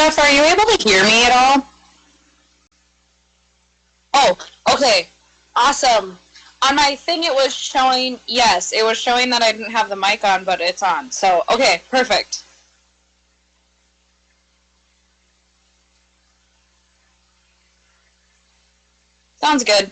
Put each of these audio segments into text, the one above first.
Jeff, are you able to hear me at all? Oh, okay. Awesome. On my thing it was showing, yes, it was showing that I didn't have the mic on, but it's on. So, okay, perfect. Sounds good.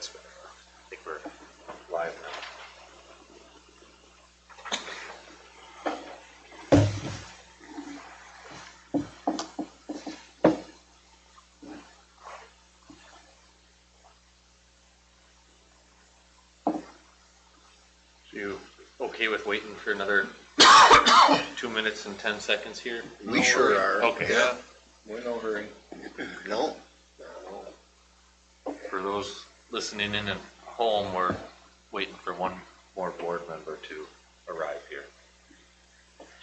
that's better. I think we're live now. You okay with waiting for another 2 minutes and 10 seconds here? We sure are. Okay. Yeah. We're in no hurry. No. For those listening in at home, we're waiting for one more board member to arrive here.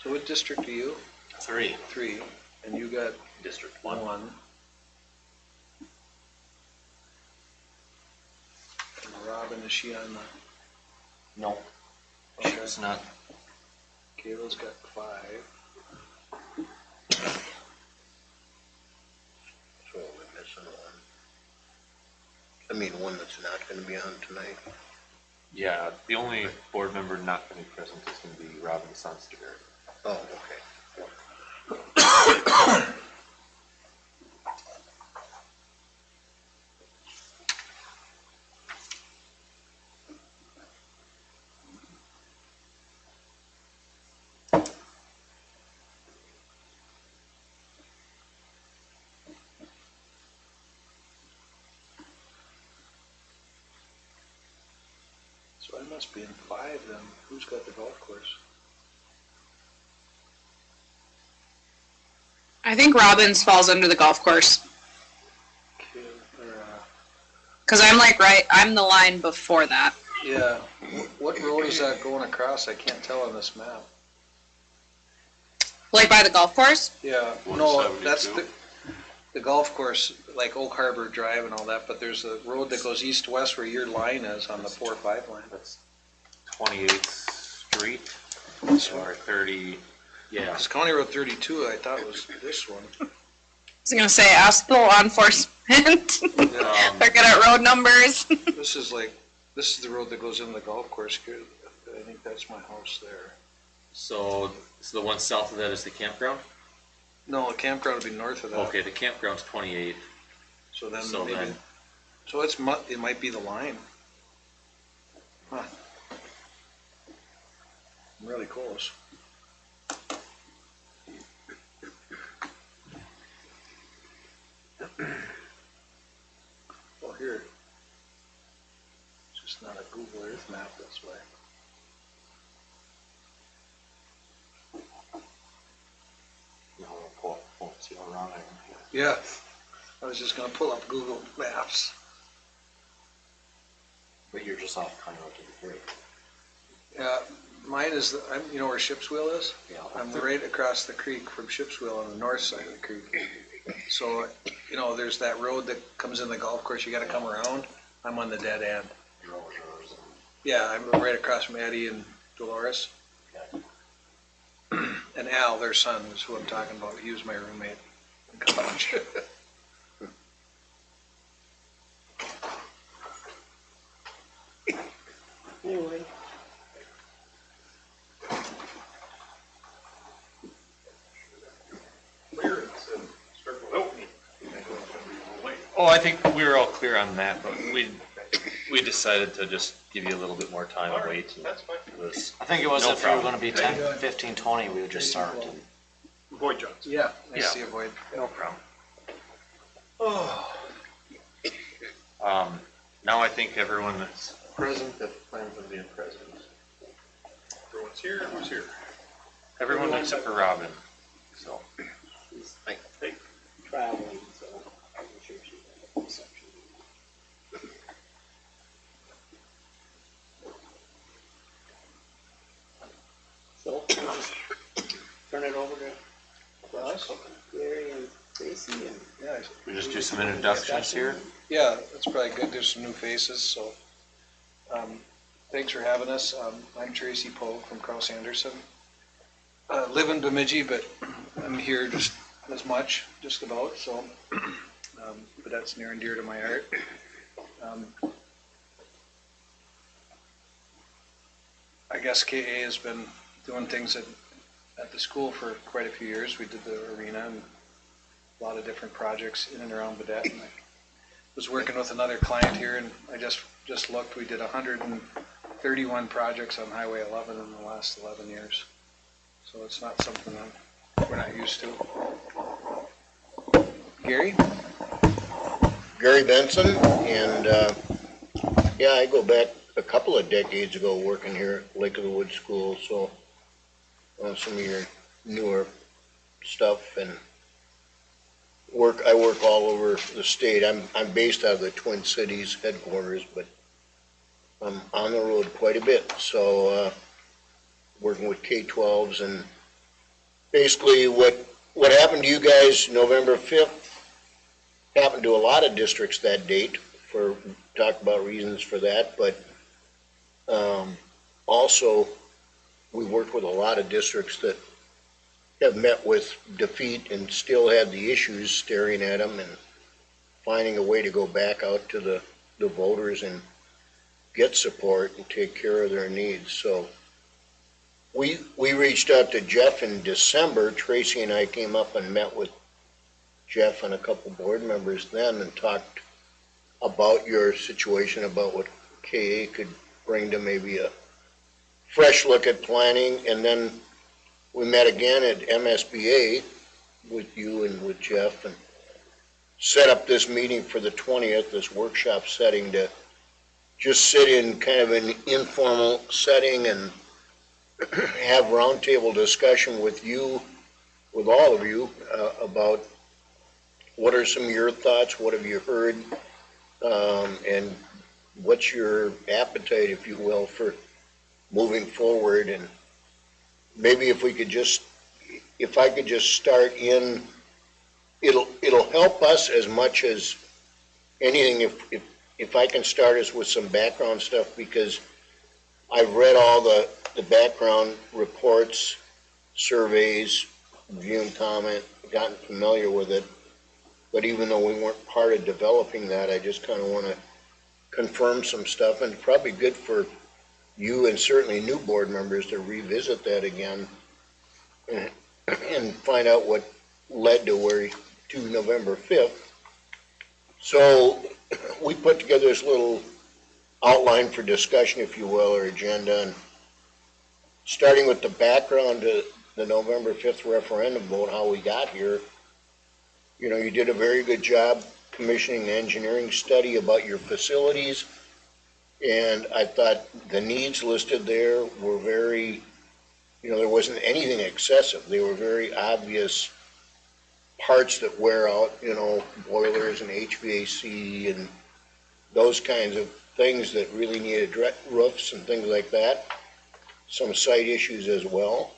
So what district are you? 3. 3. And you got District 1. 1. And Robin, is she on the? No. Okay. It's not. Kayla's got 5. So we're missing one. I mean, one that's not going to be on tonight. Yeah, the only board member not going to be present is going to be Robin Sunster. Oh, okay. So I must be in 5 then. Who's got the golf course? I think Robbins falls under the golf course. Because I'm like I'm the line before that. Yeah. What road is that going across? I can't tell on this map. Like by the golf course? Yeah. No, that's the golf course, like Oak Harbor Drive and all that, but there's a road that goes east-west where your line is on the 4-5 line. That's 28th Street or 30. Yeah. It's County Road 32, I thought was this one. I was going to say, ask the law enforcement. They're good at road numbers. This is the road that goes into the golf course. I think that's my house there. So the one south of that is the campground? No, the campground would be north of that. Okay, the campground's 28th. So then So maybe, then- so it might be the line. Huh. I'm really close. Oh, here. It's just not a Google Earth map this way. No, we'll see how wrong I am. Yeah, I was just gonna pull up Google Maps. But you're just off County Road 33. Yeah, mine is, you know where Ship's Wheel is? Yeah. I'm right across the creek from Ship's Wheel on the north side of the creek. So, you know, there's that road that comes in the golf course, you gotta come around. I'm on the dead end. Yeah, I'm right across from Eddie and Dolores. And Al, their son, is who I'm talking about. He was my roommate in college. Anyway. Oh, I think we were all clear on that, but we decided to just give you a little bit more time and wait. That's fine. I think it was No if we were problem. gonna be 10, 15, 20, we would just start. Boyd Johnson. Yeah, I Yeah. see a Boyd. No problem. Oh, Now I think everyone that's present that plans on being present. everyone's here. Who's here? Everyone except for Robin. So He's like, traveling, so I'm sure she had a reception. So we'll just turn it over to us, Gary and Tracy, and Yeah, we just do some introductions here. yeah, that's probably good. There's some new faces, so thanks for having us. I'm Tracy Pogue from Cross Anderson. Live in Bemidji, but I'm here just as much, just about. So, but that's near and dear to my heart. I guess KA has been doing things at the school for quite a few years. We did the arena and a lot of different projects in and around Badette. And was working with another client here, and I just looked, we did 131 projects on Highway 11 in the last 11 years. So it's not something that we're not used to. Gary? Gary Benson, and yeah, I go back a couple of decades ago working here at Lake of the Woods School, so some of your newer stuff, and I work all over the state. I'm based out of the Twin Cities headquarters, but I'm on the road quite a bit, so working with K-12s, and basically what happened to you guys November 5th happened to a lot of districts that date, for talk about reasons for that, but also we worked with a lot of districts that have met with defeat and still had the issues staring at them, and finding a way to go back out to the voters and get support and take care of their needs. So we reached out to Jeff in December. Tracy and I came up and met with Jeff and a couple board members then and talked about your situation, about what KA could bring to maybe a fresh look at planning. And then we met again at MSBA with you and with Jeff, and set up this meeting for the 20th, this workshop setting, to just sit in kind of an informal setting and have roundtable discussion with you, with all of you, about what are some of your thoughts, what have you heard, and what's your appetite, if you will, for moving forward. And maybe if I could just start in, it'll help us as much as anything if I can start us with some background stuff, because I've read all the background reports, surveys, review and comment, gotten familiar with it. But even though we weren't part of developing that, I just kind of want to confirm some stuff, and probably good for you and certainly new board members to revisit that again and find out what led to November 5th. So we put together this little outline for discussion, if you will, or agenda, and starting with the background to the November 5th referendum vote, how we got here. You know, you did a very good job commissioning an engineering study about your facilities, and I thought the needs listed there were very, there wasn't anything excessive. They were very obvious parts that wear out, boilers and HVAC and those kinds of things that really needed roofs and things like that. Some site issues as well.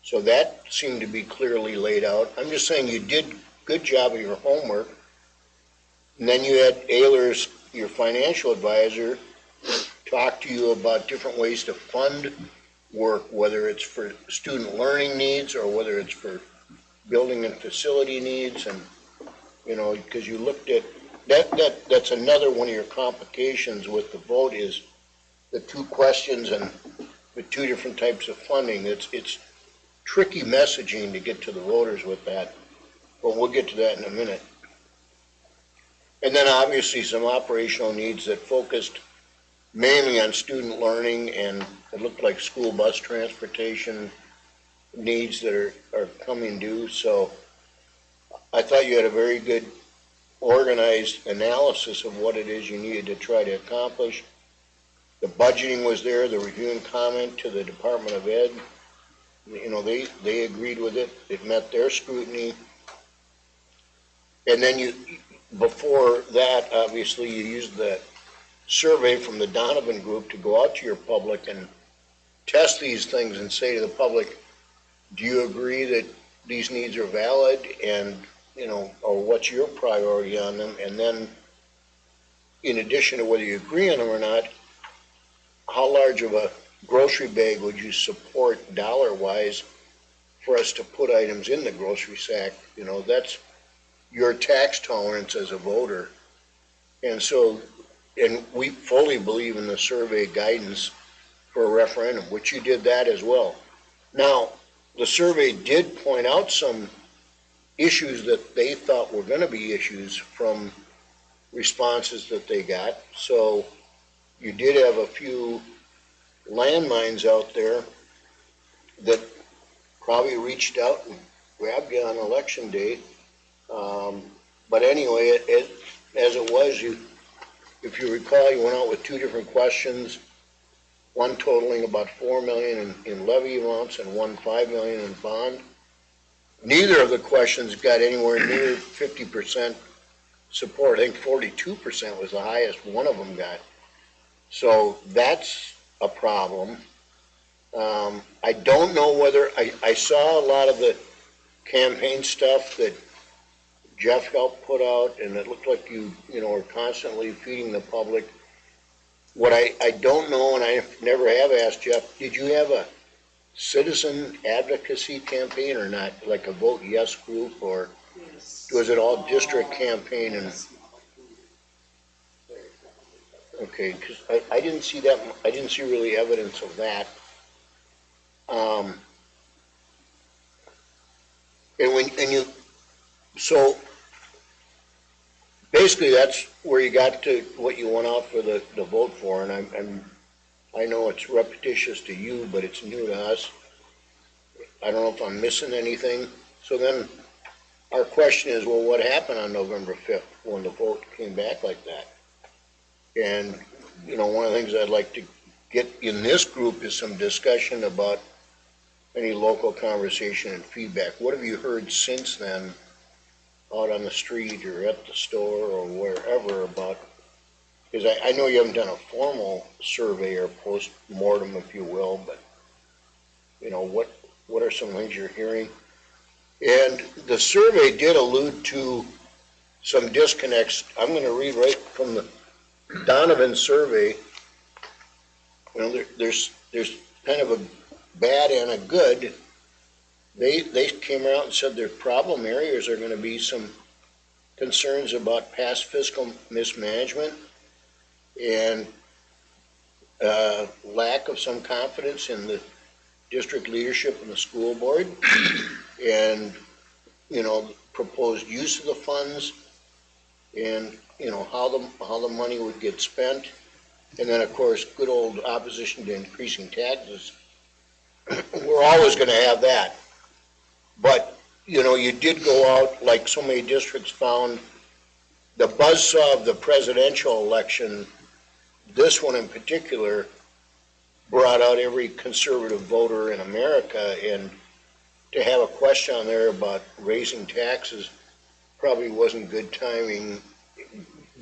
So that seemed to be clearly laid out. I'm just saying you did good job of your homework. And then you had Ehlers, your financial advisor, talk to you about different ways to fund work, whether it's for student learning needs or whether it's for building and facility needs. And, because you looked at that's another one of your complications with the vote, is the two questions and the two different types of funding. It's tricky messaging to get to the voters with that. But we'll get to that in a minute. And then obviously some operational needs that focused mainly on student learning, and it looked like school bus transportation needs that are coming due. So I thought you had a very good organized analysis of what it is you needed to try to accomplish. The budgeting was there, the review and comment to the Department of Ed. They agreed with it. It met their scrutiny. And then before that, obviously, you used the survey from the Donovan Group to go out to your public and test these things and say to the public, do you agree that these needs are valid, and, or what's your priority on them? And then, in addition to whether you agree on them or not, how large of a grocery bag would you support dollar-wise for us to put items in the grocery sack? That's your tax tolerance as a voter. And we fully believe in the survey guidance for a referendum, which you did that as well. Now, the survey did point out some issues that they thought were going to be issues from responses that they got. So you did have a few landmines out there that probably reached out and grabbed you on election day. But anyway, as it was, if you recall, you went out with two different questions, one totaling about $4 million in levy amounts and one $5 million in bond. Neither of the questions got anywhere near 50% support. I think 42% was the highest one of them got. So that's a problem. I don't know whether, I saw a lot of the campaign stuff that Jeff helped put out, and it looked like you are constantly feeding the public. What I don't know, and I never have asked Jeff, did you have a citizen advocacy campaign or not, like a Vote Yes group, or was it all district campaign? And okay, because I didn't see that. I didn't see really evidence of that. So basically that's where you got to what you went out for the vote for, and I know it's repetitious to you, but it's new to us. I don't know if I'm missing anything. So then our question is, well, what happened on November 5th when the vote came back like that? And, one of the things I'd like to get in this group is some discussion about any local conversation and feedback. What have you heard since then out on the street or at the store or wherever about, because I know you haven't done a formal survey or post-mortem, if you will, but, what are some things you're hearing? And the survey did allude to some disconnects. I'm going to read right from the Donovan survey. There's kind of a bad and a good. They came out and said their problem areas are going to be some concerns about past fiscal mismanagement and lack of some confidence in the district leadership and the school board, and proposed use of the funds, and how the money would get spent, and then of course good old opposition to increasing taxes. We're always going to have that, but you did go out, like so many districts found, the buzzsaw of the presidential election, this one in particular, brought out every conservative voter in America, and to have a question on there about raising taxes probably wasn't good timing,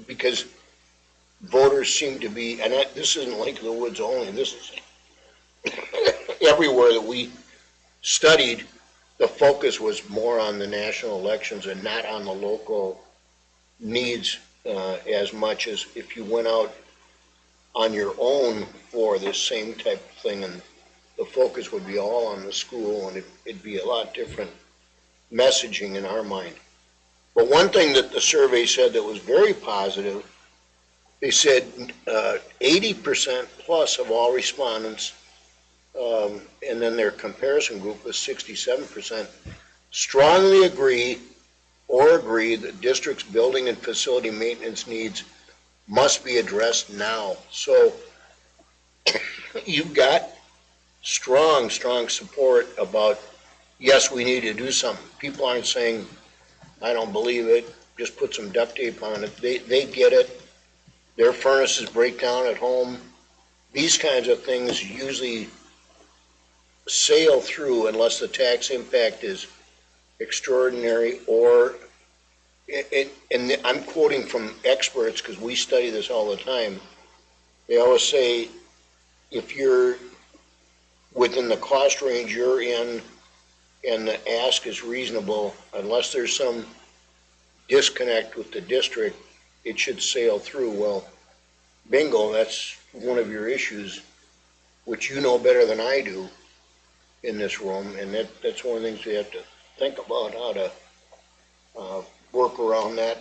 because voters seem to be, and this isn't Lake of the Woods only, this is everywhere that we studied, the focus was more on the national elections and not on the local needs as much as if you went out on your own for this same type of thing, and the focus would be all on the school, and it'd be a lot different messaging in our mind. But one thing that the survey said that was very positive, they said 80% plus of all respondents, and then their comparison group was 67%, strongly agree that district's building and facility maintenance needs must be addressed now. So you've got strong support about, yes, we need to do something. People aren't saying, I don't believe it, just put some duct tape on it. They get it. Their furnaces break down at home. These kinds of things usually sail through unless the tax impact is extraordinary, or, and I'm quoting from experts because we study this all the time. They always say, if you're within the cost range you're in and the ask is reasonable, unless there's some disconnect with the district, it should sail through. Well, bingo, that's one of your issues, which you know better than I do in this room, and that's one of the things we have to think about, how to work around that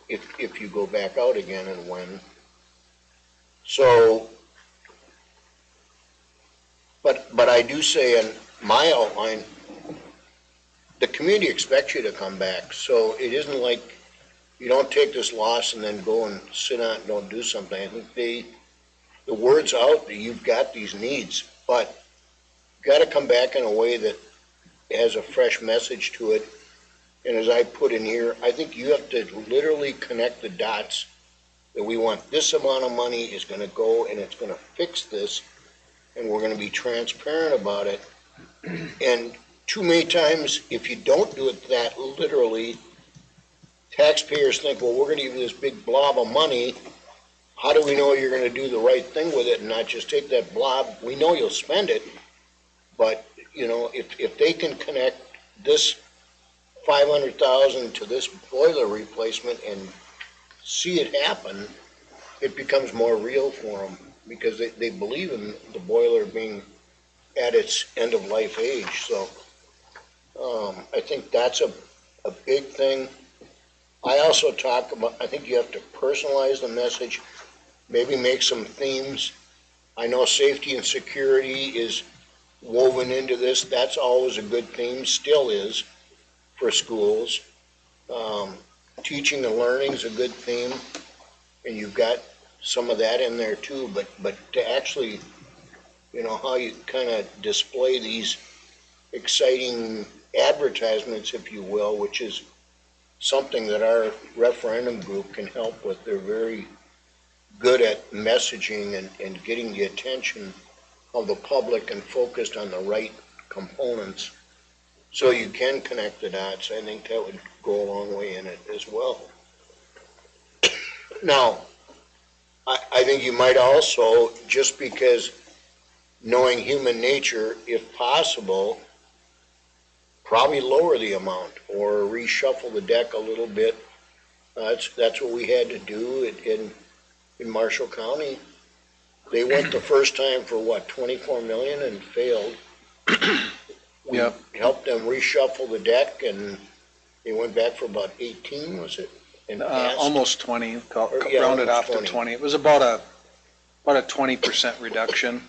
if you go back out again and when. So, but I do say in my outline, the community expects you to come back, so it isn't like you don't take this loss and then go and sit on it and don't do something. I think the word's out that you've got these needs, but you've got to come back in a way that has a fresh message to it. And as I put in here, I think you have to literally connect the dots that we want this amount of money is going to go and it's going to fix this, and we're going to be transparent about it. And too many times, if you don't do it that literally, taxpayers think, well, we're going to give you this big blob of money. How do we know you're going to do the right thing with it and not just take that blob? We know you'll spend it, but you know, if they can connect this $500,000 to this boiler replacement and see it happen, it becomes more real for them because they believe in the boiler being at its end of life age. So I think that's a big thing. I also talk about, I think you have to personalize the message, maybe make some themes. I know safety and security is woven into this. That's always a good theme, still is for schools. Teaching and learning is a good theme, and you've got some of that in there too, but to actually, you know, how you kind of display these exciting advertisements, if you will, which is something that our referendum group can help with. They're very good at messaging and getting the attention of the public and focused on the right components. So you can connect the dots. I think that would go a long way in it as well. Now, I think you might also, just because knowing human nature, if possible, probably lower the amount or reshuffle the deck a little bit. That's what we had to do in Marshall County. They went the first time for what, 24 million and failed. We helped them reshuffle the deck, and they went back for about 18, was it? And almost 20, yeah, rounded off almost to 20. It was about a 20% reduction,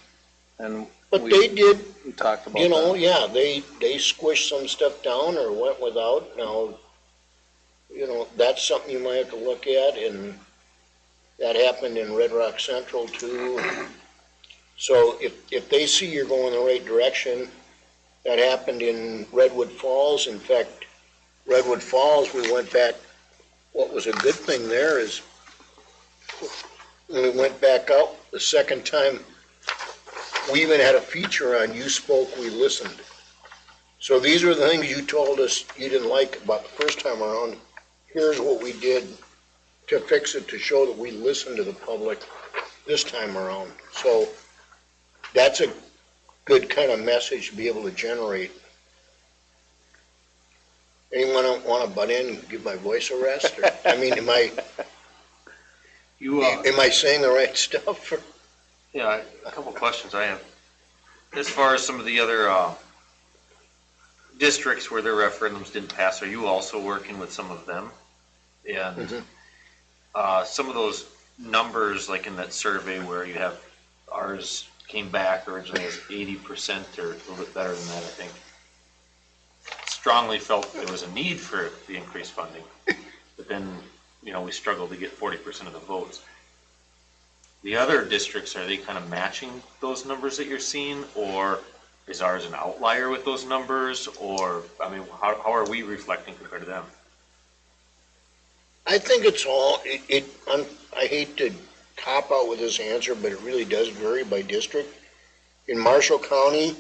and but they did, we talked about you know, that. yeah, they squished some stuff down or went without. Now, you know, that's something you might have to look at, and that happened in Red Rock Central too. So if they see you're going the right direction, that happened in Redwood Falls. In fact, Redwood Falls, we went back. What was a good thing there is when we went back out the second time, we even had a feature on You Spoke, We Listened. So these are the things you told us you didn't like about the first time around. Here's what we did to fix it, to show that we listened to the public this time around. So that's a good kind of message to be able to generate. Anyone want to butt in and give my voice a rest? Or, I mean, am I saying the right stuff? Or? Yeah, a couple questions I have. As far as some of the other districts where their referendums didn't pass, are you also working with some of them? And some of those numbers, like in that survey where you have ours came back originally as 80% or a little bit better than that, I think. Strongly felt there was a need for the increased funding, but then, you know, we struggled to get 40% of the votes. The other districts, are they kind of matching those numbers that you're seeing, or is ours an outlier with those numbers, or, I mean, how are we reflecting compared to them? I think it's all, I hate to cop out with this answer, but it really does vary by district. In Marshall County,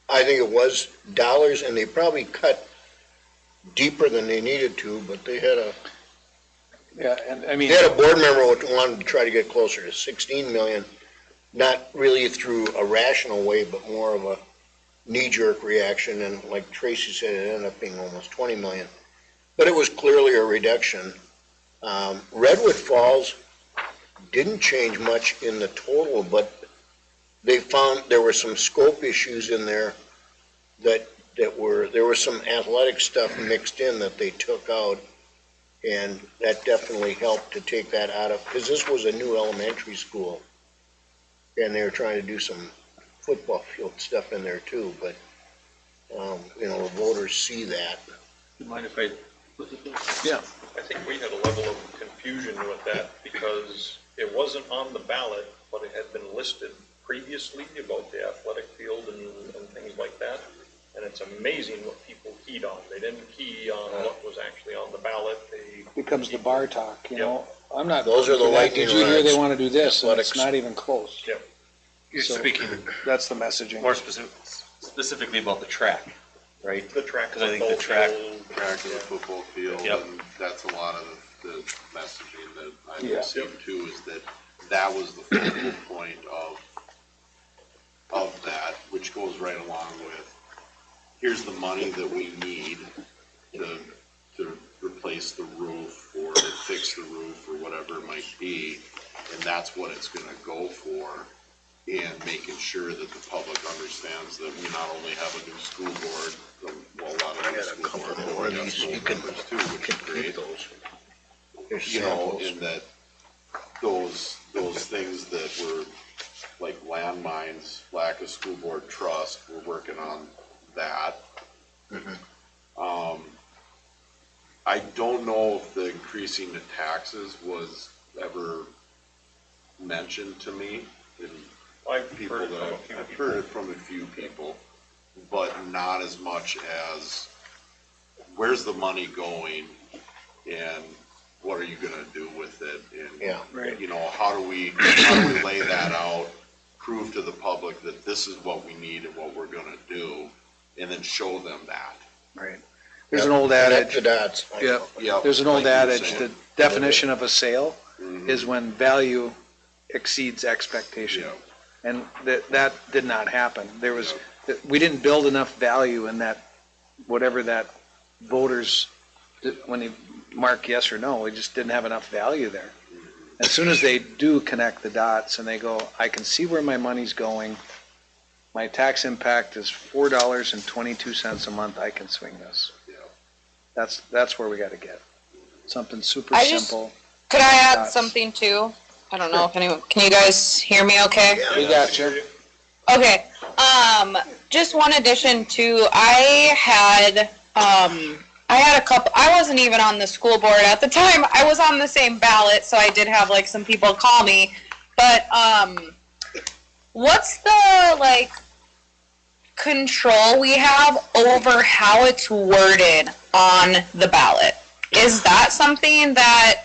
I think it was dollars, and they probably cut deeper than they needed to, but they had a they had a board member who wanted to try to get closer to 16 million, not really through a rational way, but more of a knee-jerk reaction, and like Tracy said, it ended up being almost 20 million. But it was clearly a reduction. Redwood Falls didn't change much in the total, but they found there were some scope issues in there there was some athletic stuff mixed in that they took out, and that definitely helped to take that out of, because this was a new elementary school, and they were trying to do some football field stuff in there too, but you know, the voters see that. Do you mind if I Yeah. I think we had a level of confusion with that because it wasn't on the ballot, but it had been listed previously about the athletic field and things like that. And it's amazing what people keyed on. They didn't key on what was actually on the ballot. They Becomes the bar talk, you know? I'm not. Those are the for that. lightning Did you hear they rods. want to do this? And it's Athletics. not even close. Yep. You're So- speaking That's the messaging. more specifically about the track, right? The track. Because I think the track, Track of the football field, Yep. and that's a lot of the messaging that I Yeah. received too, is that was the focal point of that, which goes right along with, here's the money that we need to replace the roof or to fix the roof or whatever it might be, and that's what it's gonna go for. And making sure that the public understands that we not only have a new school board, well, a lot of I new got a school couple board, more of we have these. school You can members too, which is keep great. those. There's You know, samples. in that those things that were like landmines, lack of school board trust, we're working on that. I don't know if the increasing the taxes was ever mentioned to me. And I've people heard it that from a few I've people. heard it from a few people, but not as much as where's the money going and what are you gonna do with it? Yeah. Right. And, you know, how do we lay that out, prove to the public that this is what we need and what we're gonna do, and then show them that. Right. There's Yep. an old Connect adage. the dots. Yeah. Yep, There's an old like you were adage, saying. the definition of a sale Mhm. is when value exceeds expectation. Yeah. And that did not happen. We didn't build enough value in that, whatever that voters, when they mark yes or no, we just didn't have enough value there. As soon as they do connect the dots and they go, I can see where my money's going, my tax impact is $4.22 a month, I can swing this. Yeah. That's where we gotta get. Something super I just- simple. Could I add Dots. something too? I don't know if anyone, can you guys hear me okay? We got you. Okay, just one addition to, I had a couple, I wasn't even on the school board at the time. I was on the same ballot, so I did have like some people call me. But, what's the, like, control we have over how it's worded on the ballot? Is that something that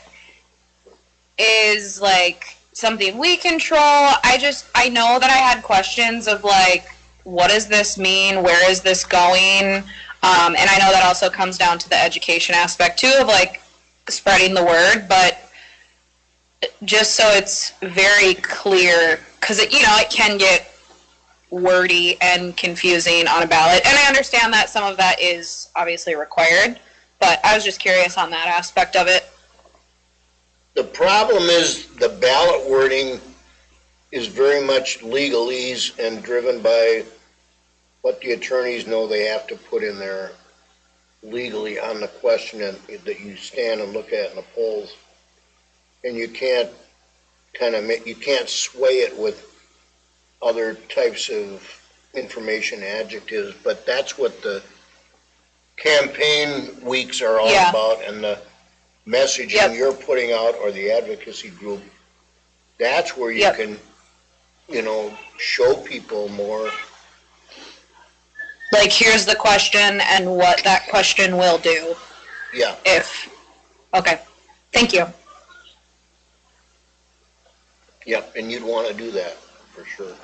is like something we control? I know that I had questions of like, what does this mean? Where is this going? And I know that also comes down to the education aspect too of like spreading the word, but just so it's very clear, because it can get wordy and confusing on a ballot. And I understand that some of that is obviously required, but I was just curious on that aspect of it. The problem is the ballot wording is very much legalese and driven by what the attorneys know they have to put in there legally on the question that you stand and look at in the polls. And you can't you can't sway it with other types of information, adjectives, but that's what the campaign weeks are all Yeah. about, and the messaging Yep. you're putting out or the advocacy group, that's where you Yep. can, show people more. Like, here's the question and what that question will do Yeah, okay, thank you. yep, and you'd want to do that for sure.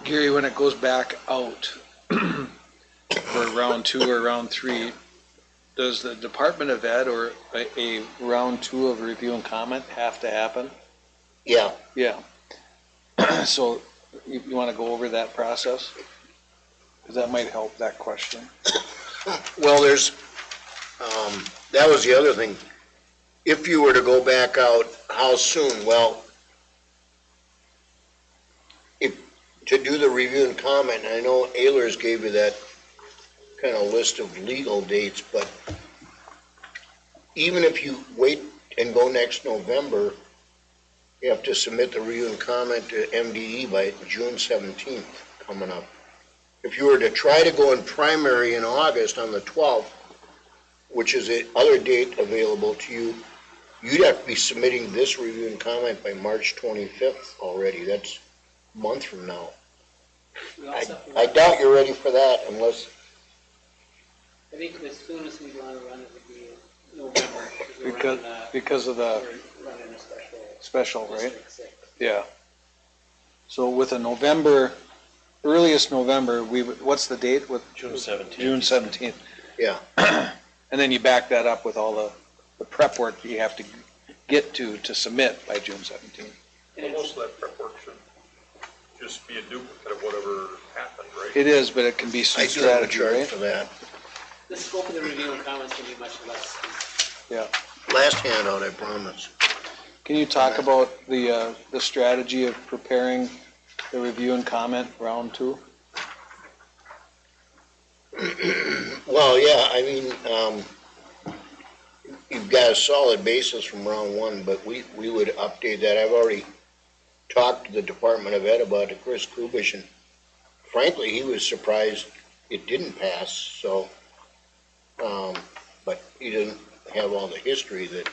Gary, when it goes back out for round 2 or round 3, does the Department of Ed or a round 2 of review and comment have to happen? Yeah, Yeah. So you want to go over that process? Because that might help that question. well, there's, that was the other thing. If you were to go back out, how soon? Well, to do the review and comment, and I know Ehlers gave you that kind of list of legal dates, but even if you wait and go next November, you have to submit the review and comment to MDE by June 17th coming up. If you were to try to go in primary in August on the 12th, which is the other date available to you, you'd have to be submitting this review and comment by March 25th already. That's a month from now. We also have to I doubt you're ready for that unless, I think the soonest we'd want to run it would be November. Because of the We're running a special, right? District 6. Yeah. So with a November, earliest November, what's the date with? June 17th. June 17th. yeah. And then you back that up with all the prep work that you have to get to submit by June 17th. Well, most of that prep work should just be a duplicate of whatever happened, right? It is, but it can be some I do have a strategy, chart right? for that. The scope of the review and comments can be much less. Yeah. Last handout, I promise. Can you talk about the strategy of preparing the review and comment round 2? Well, yeah, I mean, you've got a solid basis from round 1, but we would update that. I've already talked to the Department of Ed about it, Chris Kubish, and frankly, he was surprised it didn't pass, so, but he didn't have all the history that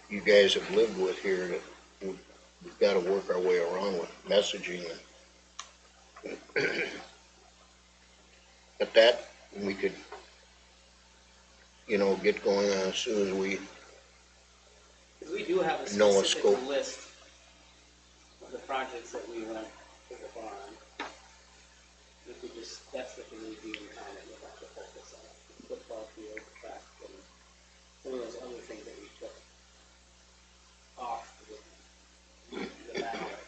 you guys have lived with here that we've got to work our way around with messaging. But that, we could, get going on as soon as we, Because we do have a No specific scope. list of the projects that we want to pick up on. We could just, that's the thing we do and comment with have to focus on. Football field, track, and some of those other things that we took off the ballot.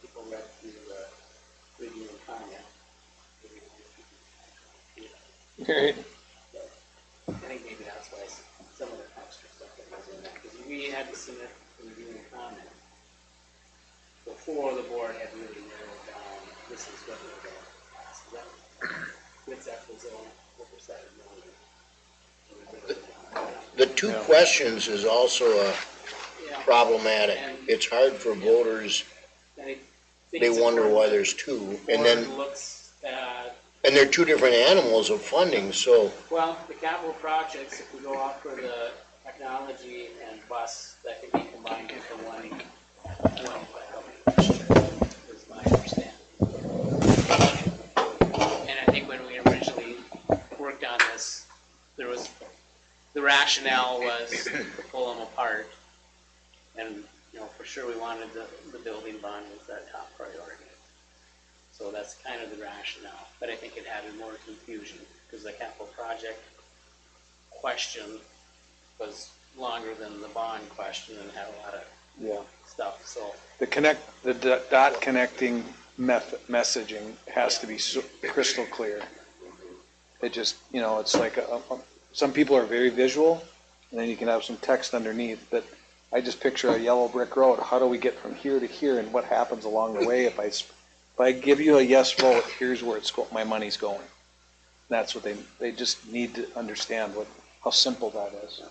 People read through the review and comment. Right. I think maybe that's why some of the extra stuff that goes in there, because we had to submit a review and comment before the board had really narrowed down, this is what we're going to pass. With that was over 7 million. the two questions is also Yeah. problematic. It's hard for voters, And I think they it's wonder important why that there's two. the And board then, looks at, and they're two different animals of funding, so, well, the capital projects, if we go out for the technology and bus, that can be combined into one is my understanding. And I think when we originally worked on this, the rationale was to pull them apart. And, for sure we wanted the building bond was that top priority. So that's kind of the rationale, but I think it added more confusion because the capital project question was longer than the bond question and had a lot of stuff, so. The dot connecting messaging has to be crystal clear. It just, it's like some people are very visual, and then you can have some text underneath, but I just picture a yellow brick road. How do we get from here to here, and what happens along the way if I give you a yes vote, here's where my money's going. That's what they just need to understand how simple that is.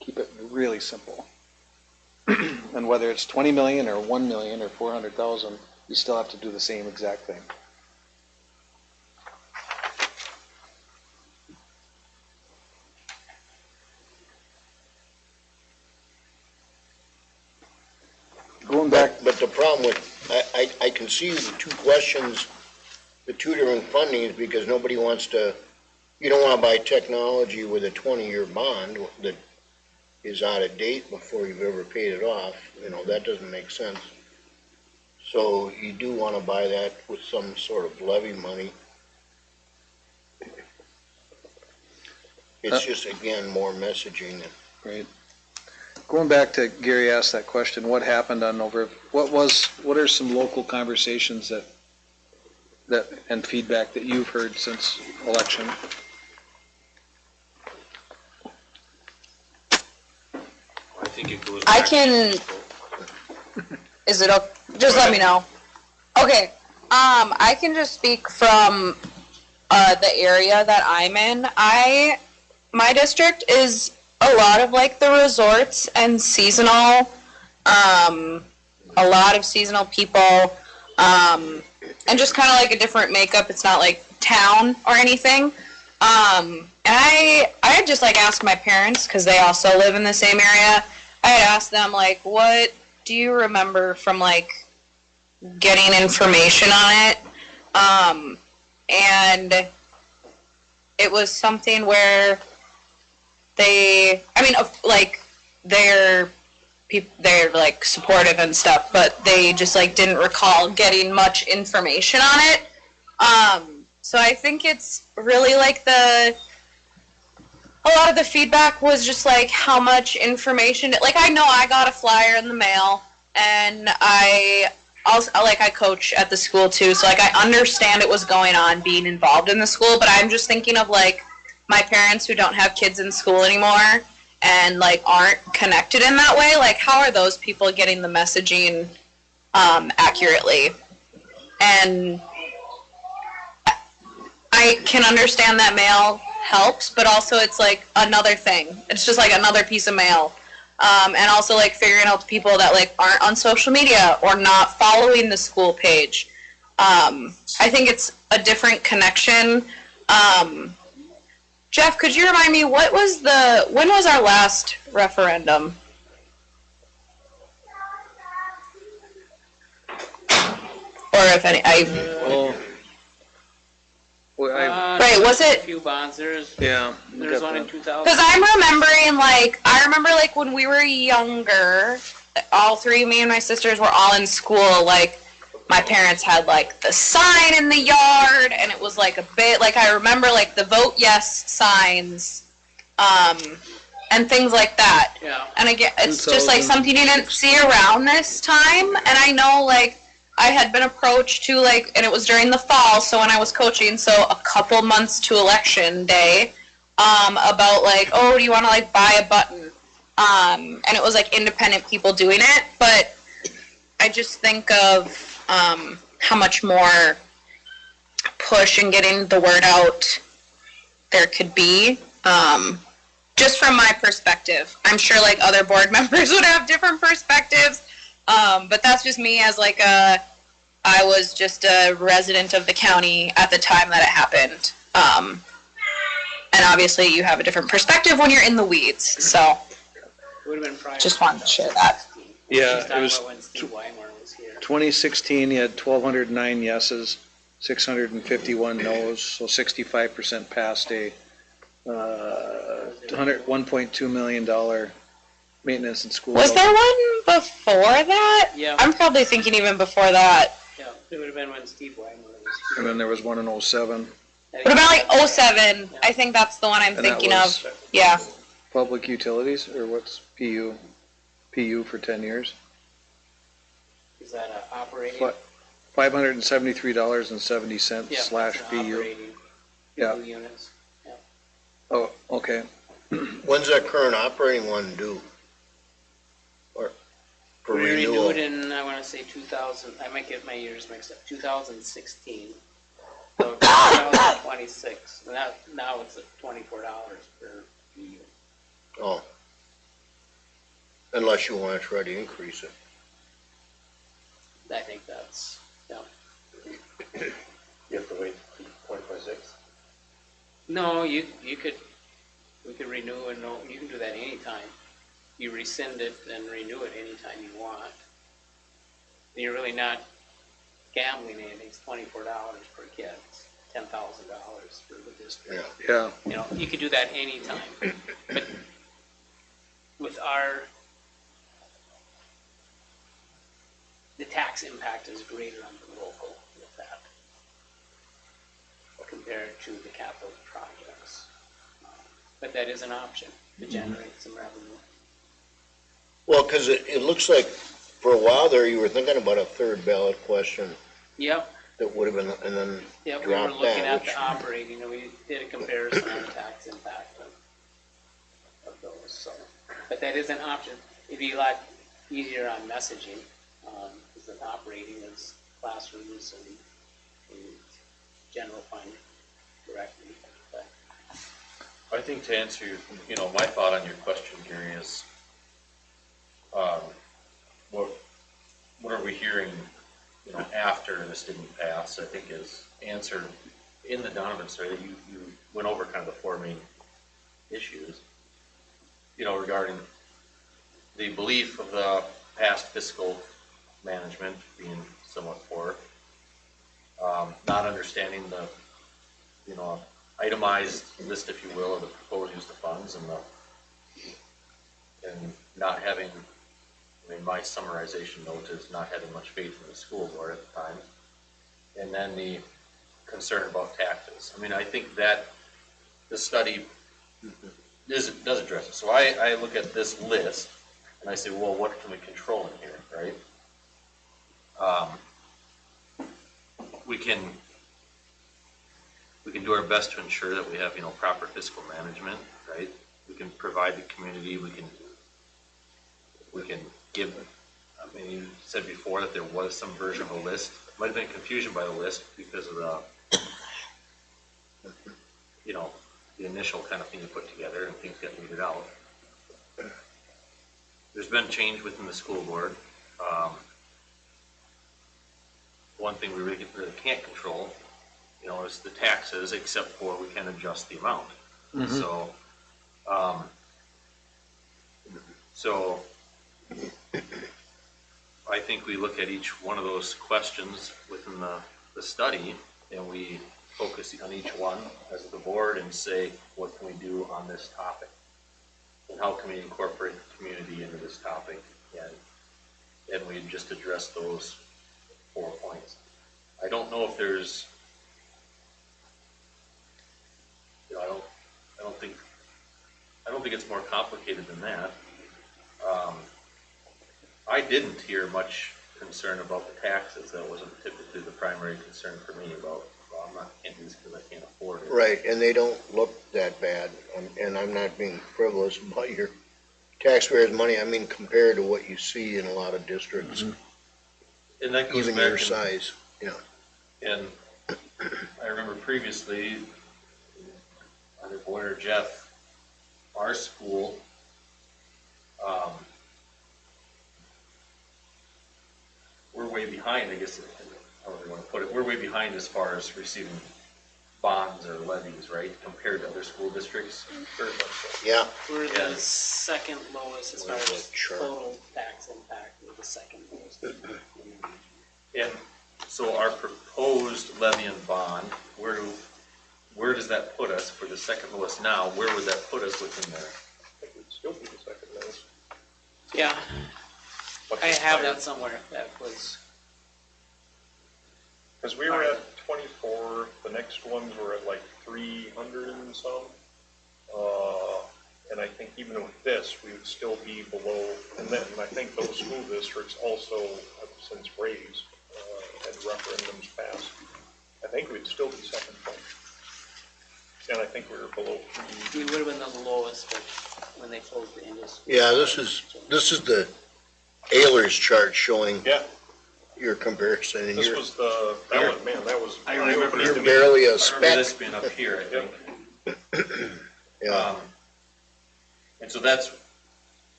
Keep it really simple. And whether it's 20 million or 1 million or 400,000, you still have to do the same exact thing. Going back, but the problem with, I can see the two questions, the two different fundings, because nobody wants to, you don't want to buy technology with a 20-year bond that is out of date before you've ever paid it off. That doesn't make sense. So you do want to buy that with some sort of levy money. It's just, again, more messaging. right. Going back to Gary asked that question, what happened on what are some local conversations that and feedback that you've heard since election? I think it goes I back. can, is it, just let me know. Okay, I can just speak from, the area that I'm in. My district is a lot of like the resorts and seasonal, a lot of seasonal people, and just kind of like a different makeup. It's not like town or anything. And I just like asked my parents, because they also live in the same area. I had asked them, like, what do you remember from, like, getting information on it? And it was something where they're like supportive and stuff, but they just like didn't recall getting much information on it. So I think it's really like a lot of the feedback was just like how much information, like I know I got a flyer in the mail, and I coach at the school too, so like I understand it was going on being involved in the school, but I'm just thinking of like my parents who don't have kids in school anymore and like aren't connected in that way. Like how are those people getting the messaging accurately? And I can understand that mail helps, but also it's like another thing. It's just like another piece of mail. And also like figuring out the people that like aren't on social media or not following the school page. I think it's a different connection. Jeff, could you remind me when was our last referendum? Or if any, right, was A it? few bonds, there's Yeah. one in 2000. Because I remember like when we were younger, all three, me and my sisters were all in school, like my parents had like the sign in the yard, and it was like a bit, like I remember like the vote yes signs, and things like that. Yeah. And again, it's just like something you didn't see around this time, and I know like I had been approached to like, and it was during the fall, so when I was coaching, so a couple months to election day, about like, oh, do you want to like buy a button? And it was like independent people doing it, but I just think of how much more push and getting the word out there could be, just from my perspective. I'm sure like other board members would have different perspectives. But that's just me as like I was just a resident of the county at the time that it happened. And obviously you have a different perspective when you're in the weeds. So Would have been prior. just wanted to share that. Yeah, She's it was talking about when Steve Weimer was here. 2016, you had 1,209 yeses, 651 noes, so 65% passed a $1.2 million maintenance and school. Was there one before that? Yeah. I'm probably thinking even before that. Yeah, it would have been when Steve Weimer was And here. then there was one in 07. What about like 07? I think that's the one I'm And that thinking was of. Yeah. Public utilities, or what's PU? PU for 10 years? Is that a operating? What? $573.70 Yeah, slash it's an PU. operating Yeah. PU units. Yeah. Oh, okay. When's that current operating one due? Or for We renewal? renewed in, I want to say 2000, I might get my years mixed up, 2016. So 2026, and now it's at $24 per PU. Oh. Unless you want to try to increase it. I think that's, yeah. You have to wait 2026? No, we could renew and no, you can do that anytime. You rescind it and renew it anytime you want. And you're really not gambling anything. It's $24 per kid. It's $10,000 for the district. Yeah. Yeah. You know, you could do that anytime. But with the tax impact is greater on the local with that compared to the capital projects. But that is an option to generate some revenue. Well, because it looks like for a while there, you were thinking about a third ballot question Yep, that would have been, and then yep, we were dropped looking that, at which, the operating, and we did a comparison on the tax impact of those, so. But that is an option. It'd be a lot easier on messaging, because the operating is classrooms and general fund directly. But I think to answer your, my thought on your question, Gary, is, what are we hearing, after this didn't pass, I think is answer in the Donovan survey, you went over kind of the four main issues, regarding the belief of the past fiscal management being somewhat poor, not understanding the, itemized list, if you will, of the proposed use of funds and not having, my summarization note is not having much faith in the school board at the time. And then the concern about taxes. I think that the study does address it. So I look at this list and I say, well, what can we control in here, right? We can do our best to ensure that we have, proper fiscal management, right? We can provide the community, we can give, you said before that there was some version of a list. Might have been confusion by the list because of the initial kind of thing you put together and things get weeded out. There's been change within the school board. One thing we really can't control, is the taxes, except for we can adjust the amount. So, I think we look at each one of those questions within the study, and we focus on each one as the board and say, what can we do on this topic? And how can we incorporate the community into this topic? And we just address those 4 points. I don't know if there's, I don't think it's more complicated than that. I didn't hear much concern about the taxes. That wasn't typically the primary concern for me about, well, can't do this because I can't afford it. Right, and they don't look that bad, and I'm not being frivolous about your taxpayers' money, compared to what you see in a lot of districts, And that goes even back your size, And I remember previously, under Boyer Jeff, our school, we're way behind, I guess, however you want to put it. We're way behind as far as receiving bonds or levies, right, compared to other school districts. Very much so. yeah. We're the second lowest as far Where's as that chart? total tax impact, we're the second lowest. And so our proposed levy and bond, where does that put us for the second lowest now? Where would that put us within there? I think we'd still be the second lowest. Yeah, What's I the have higher? that somewhere, that was, Because we were at 24, the next ones were at like 300 and some. And I think even with this, we would still be below. And then I think those school districts also have since raised, had referendums passed. I think we'd still be second place. And I think we were below 3. we would have been the lowest, but when they closed the industry. Yeah, this is the Ayler's chart showing Yeah, your comparison, and this was that was. I remember you're barely a I remember speck. this being up here, I think. Yeah, And so this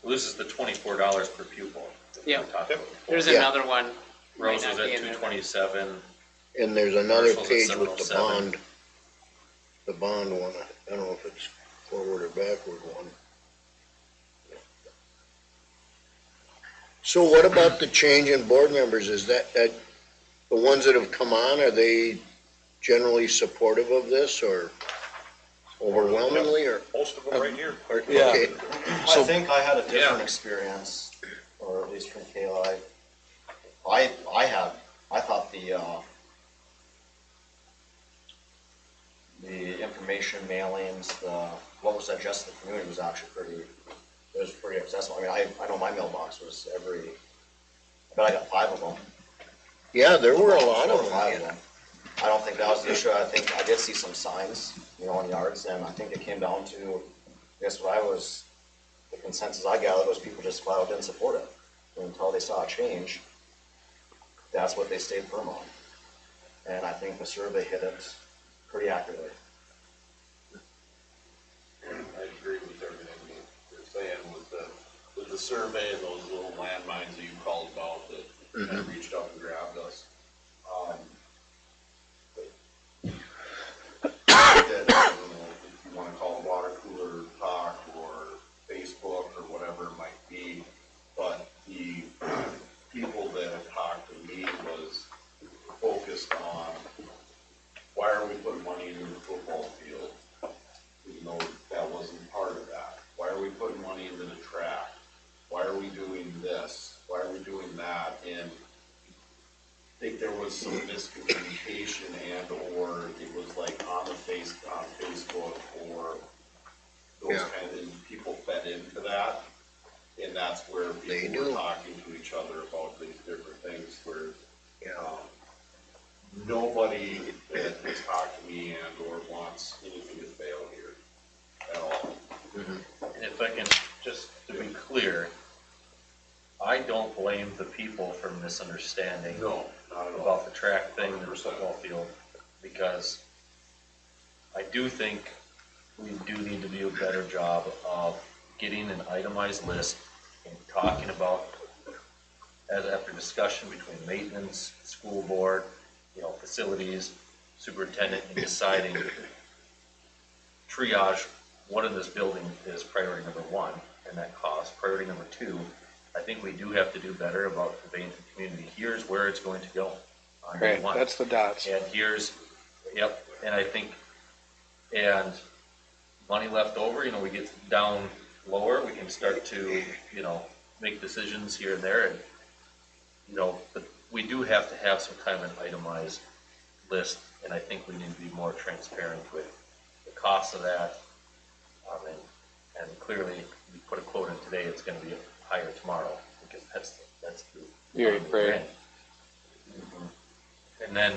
is the $24 per pupil. that we Yeah. talked about before. There's Yeah. another one. might Rose not was be at in there. 227. and there's another Commercials at page with the 707. bond. The bond one, I don't know if it's forward or backward one. So what about the change in board members? Is that the ones that have come on, are they generally supportive of this, or overwhelmingly, or? Most of them right here. Yeah. Okay, I think I had a different Yeah. experience, or at least from Kayla. I thought the information mailings, what was addressed to the community was actually pretty accessible. I know my mailbox was I bet I got 5 of them. yeah, there were a lot of 4 or 5 of them. them. I don't think that was the issue. I think I did see some signs, on yards, and I think it came down to, I guess the consensus I gathered was people just flat out didn't support it. And until they saw a change, that's what they stayed firm on. And I think the survey hit it pretty accurately. I agree with everything you're saying with the survey and those little landmines that you called about that kind of reached out and grabbed us. that, and I think there was some miscommunication and or it was like on Facebook or those Yeah. kind of, and people fed into that. And that's where They people were do. talking to each other about these different things where, Yeah. nobody that has talked to me and or wants anything to fail here at all. And if I can, just to be clear, I don't blame the people for misunderstanding No, not at all. about the track thing in the football field, because I do think we do need to do a better job of getting an itemized list and talking about, as after discussion between maintenance, school board, facilities, superintendent, and deciding triage what in this building is priority number one, and that cost. Priority number two, I think we do have to do better about conveying to the community, here's where it's going to go on day Right, one. that's the dots. And here's, yep, and I think, and money left over, we get down lower, we can start to, make decisions here and there, and, but we do have to have some kind of an itemized list, and I think we need to be more transparent with the cost of that. And clearly, we put a quote in today, it's gonna be higher tomorrow, because that's the. You're right. And then,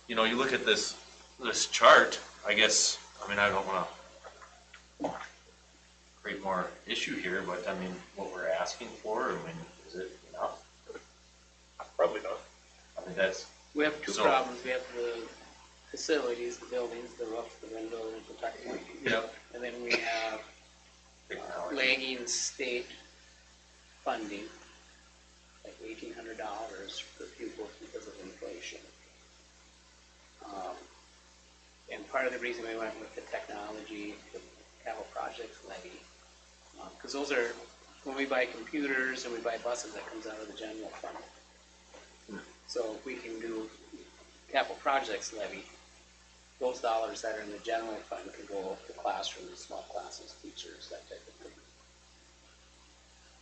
you look at this chart, I guess, I don't wanna create more issue here, but what we're asking for, is it enough? Probably not. That's, We have two So- problems. We have the facilities, the buildings, the roof, the windows, the protective. yep. And then we have lagging state funding, like $1,800 per pupil because of inflation. And part of the reason we went with the technology, the capital projects levy, because those are, when we buy computers and we buy buses, that comes out of the general fund. So if we can do capital projects levy, those dollars that are in the general fund can go to classrooms, small classes, teachers, that type of thing.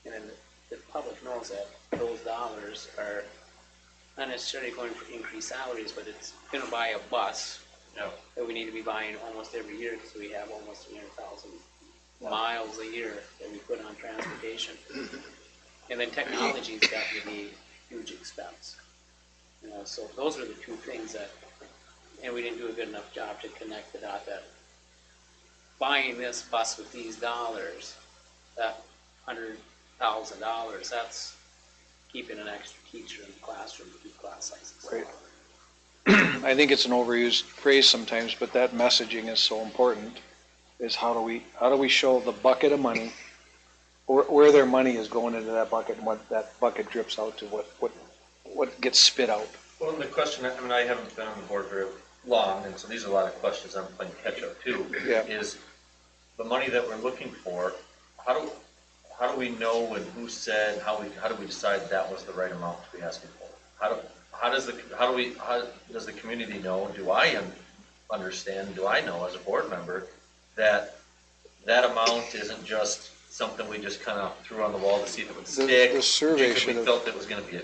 And then the public knows that those dollars are not necessarily going for increased salaries, but it's gonna buy a bus Yep. that we need to be buying almost every year, because we have almost 300,000 miles a year that we put on transportation. And then technology's got to be a huge expense. So those are the two things that, and we didn't do a good enough job to connect the dot that buying this bus with these dollars, that $100,000, that's keeping an extra teacher in the classroom to keep class sizes Right. smaller. I think it's an overused phrase sometimes, but that messaging is so important, is how do we show the bucket of money, where their money is going into that bucket, and what that bucket drips out to, what gets spit out. Well, and the question, I haven't been on the board very long, and so these are a lot of questions I'm playing catch up too. Yeah. Is the money that we're looking for, how do we know and who said, how do we decide that was the right amount to be asking for? How does the community know? Do I understand, do I know as a board member that amount isn't just something we just kind of threw on the wall to see if it would stick? The survey Because should we have, felt it was gonna be,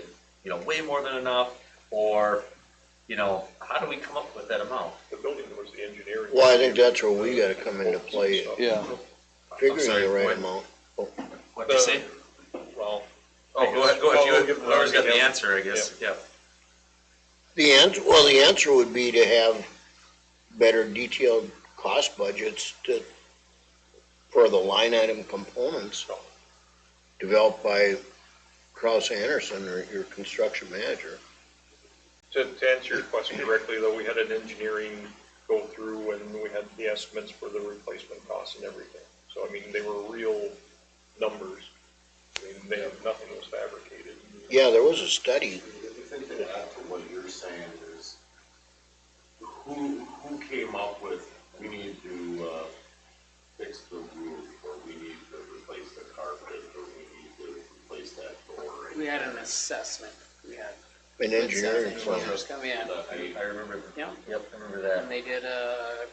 way more than enough, or, how do we come up with that amount? The building was the engineering. Well, I think that's where we gotta come into play, yeah. figuring sorry, the right what? amount. What'd you say? Well, Oh, go ahead, I'll give whoever's got the Ron answer, I guess, yeah. The answer would be to have better detailed cost budgets for the line item components developed by Kraus Anderson, or your construction manager. To answer your question directly, though, we had an engineering go through and we had the estimates for the replacement costs and everything. So, they were real numbers. Nothing was fabricated. Yeah, there was a study. I think to add to what you're saying is, who came up with, we need to, fix the roof, or we need to replace the carpet, or we need to replace that door? We had an assessment. We had An engineering firm. engineers come in, I remember, Yeah. yep, I remember that. and they did a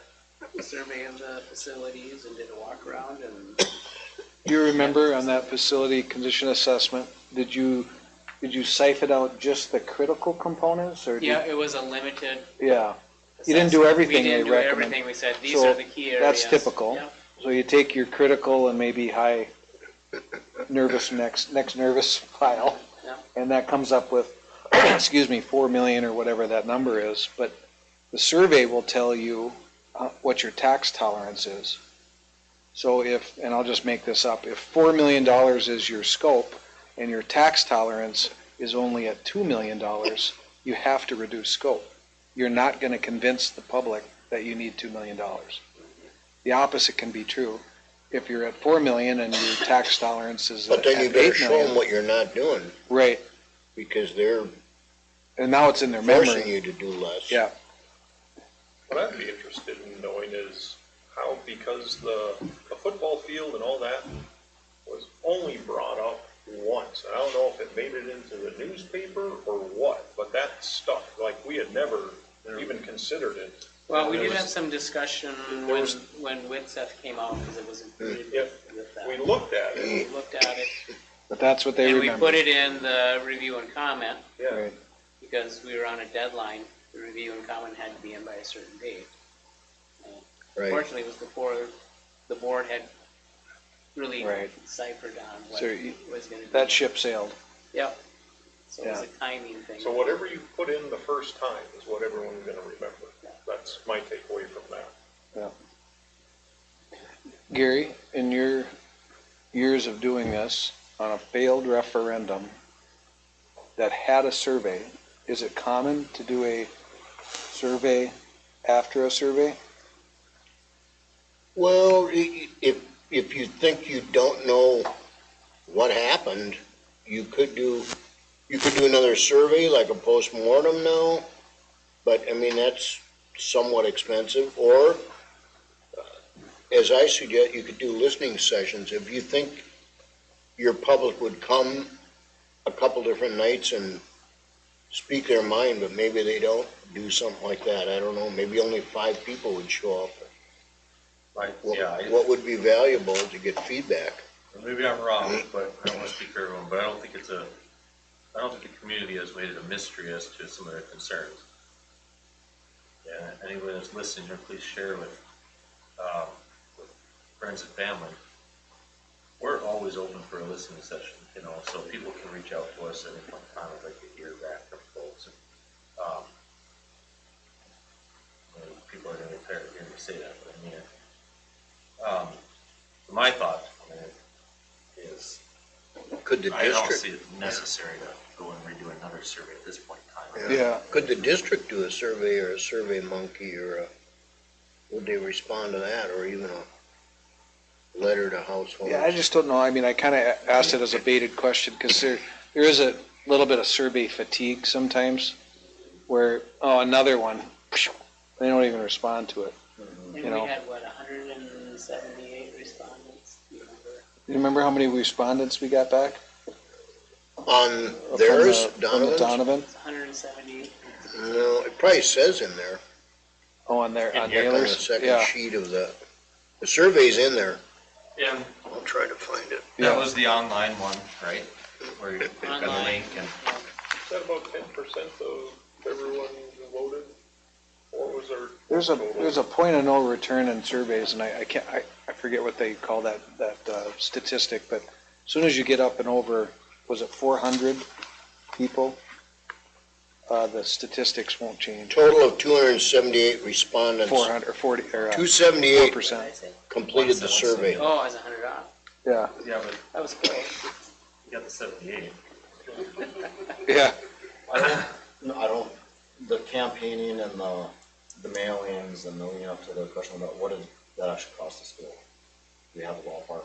survey of the facilities and did a walk around, and You remember on that facility condition assessment, did you did you siphon out just the critical components or? Yeah, it was a limited. Yeah, you didn't do everything they We didn't do recommend. everything, we said, these So are the key areas. that's typical. Yeah. So you take your critical and maybe high nervous, next nervous file. Yeah. And that comes up with, excuse me, 4 million or whatever that number is. But the survey will tell you what your tax tolerance is. So if, and I'll just make this up, if $4 million is your scope and your tax tolerance is only at $2 million, you have to reduce scope. You're not going to convince the public that you need $2 million. The opposite can be true. If you're at 4 million and your tax tolerance is But at then you better 8 show million. them what you're not doing, Right, because they're and now it's in their forcing memory. you to do less. Yeah, What I'd be interested in knowing is how, because the football field and all that was only brought up once. And I don't know if it made it into the newspaper or what, but that stuck, like we had never even considered it. Well, we There did was- have some discussion when WITSEF came out, because it was included If with that. we looked at it, We looked at it, but that's what they and we remember. put it in the review and comment, yeah. Right. because we were on a deadline. The review and comment had to be in by a certain date. Right. Fortunately, it was before the board had really Right. ciphered on what So it was gonna do. That ship sailed. Yep. So it was Yeah. a timing thing. So whatever you put in the first time is what everyone's gonna remember. That's my takeaway from that. Gary, in your years of doing this, on a failed referendum that had a survey, is it common to do a survey after a survey? Well, if you think you don't know what happened, you could do another survey, like a postmortem now, but I mean, that's somewhat expensive, or as I suggest, you could do listening sessions. If you think your public would come a couple different nights and speak their mind, but maybe they don't, do something like that. I don't know, maybe only 5 people would show up. What would be valuable to get feedback? Maybe I'm wrong, but I don't want to speak for everyone, but I don't think I don't think the community has made it a mystery as to some of their concerns. Yeah, anyone that's listening here, please share with friends and family. We're always open for a listening session, so people can reach out to us at any point in time if they could hear back from folks. And, people are going to get tired of hearing me say that, but I mean it. My thought is, Could the I don't district, see it necessary to go and redo another survey at this point in time. Yeah. could the district do a survey, or a survey monkey, or would they respond to that, or even a letter to households? Yeah, I just don't know. I mean, I kind of asked it as a baited question because there is a little bit of survey fatigue sometimes where, oh, another one, they don't even respond to it. And you we know. had, 178 respondents, do you remember? You remember how many respondents we got back? On theirs, From the Donovan's? Donovan? It's 178. No, it probably says in there. Oh, on there, on Like on the Naylor's? second Yeah, sheet of the survey's in there. And I'll try to find it. that Yeah. was the online one, right? Where you click on the Online. link and. Is that about 10% of everyone who voted? Or was there? there's a point of no return in surveys, and I forget what they call that statistic, but as soon as you get up and over, was it 400 people? The statistics won't change. Total of 278 respondents. 400 or 40 or 278 What did I 4%. say? completed the survey. Oh, I was 100 off. Yeah, Yeah, but That was close. you got the 78. yeah. I don't, the campaigning and the mailings and leading up to the question about what did that actually cost the school? Do you have a ballpark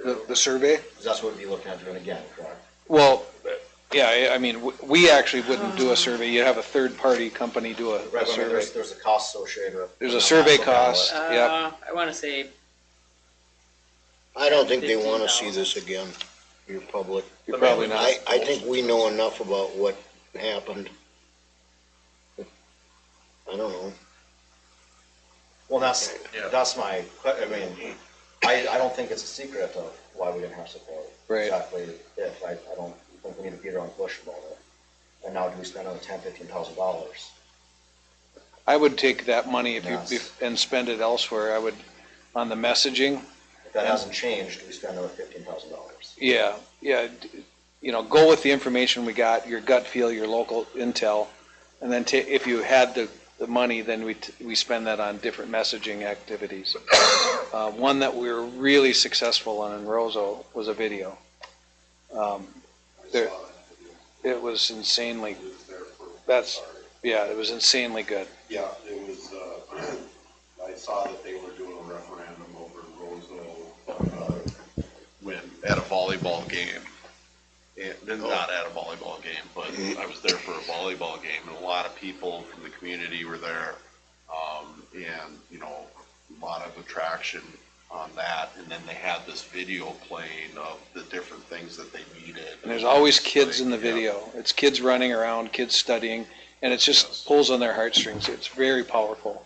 of, The survey? because that's what we'd be looking at doing again, correct? Well, yeah, I mean, we actually wouldn't do a survey. You'd have a third-party company do a Right, but I mean, survey. there's a cost associated with. There's a putting on survey the ballot. cost. Yep. I want to say, I don't think they want to see 15,000. this again, your public. You're probably not. I think we know enough about what happened. I don't know. Well, that's my, I mean, I don't think it's a secret of why we didn't have support. Right. Exactly, I don't think we need to beat around the bush about it. And now do we spend another $10,000-15,000? I would take that money Yes. and spend it elsewhere. I would, on the messaging, If that hasn't changed, do we spend another $15,000? yeah, go with the information we got, your gut feel, your local intel, and then if you had the money, then we spend that on different messaging activities. One that we were really successful on in Roseau was a video. There, it was insanely, it was insanely good. Yeah, it was, I saw that they were doing a referendum over in Roseau, when, at a volleyball game. And, not at a volleyball game, but I was there for a volleyball game, and a lot of people from the community were there. And, a lot of attraction on that, and then they had this video playing of the different things that they needed. And there's always kids in the video. It's kids running around, kids studying, and it just pulls on their heartstrings. It's very powerful.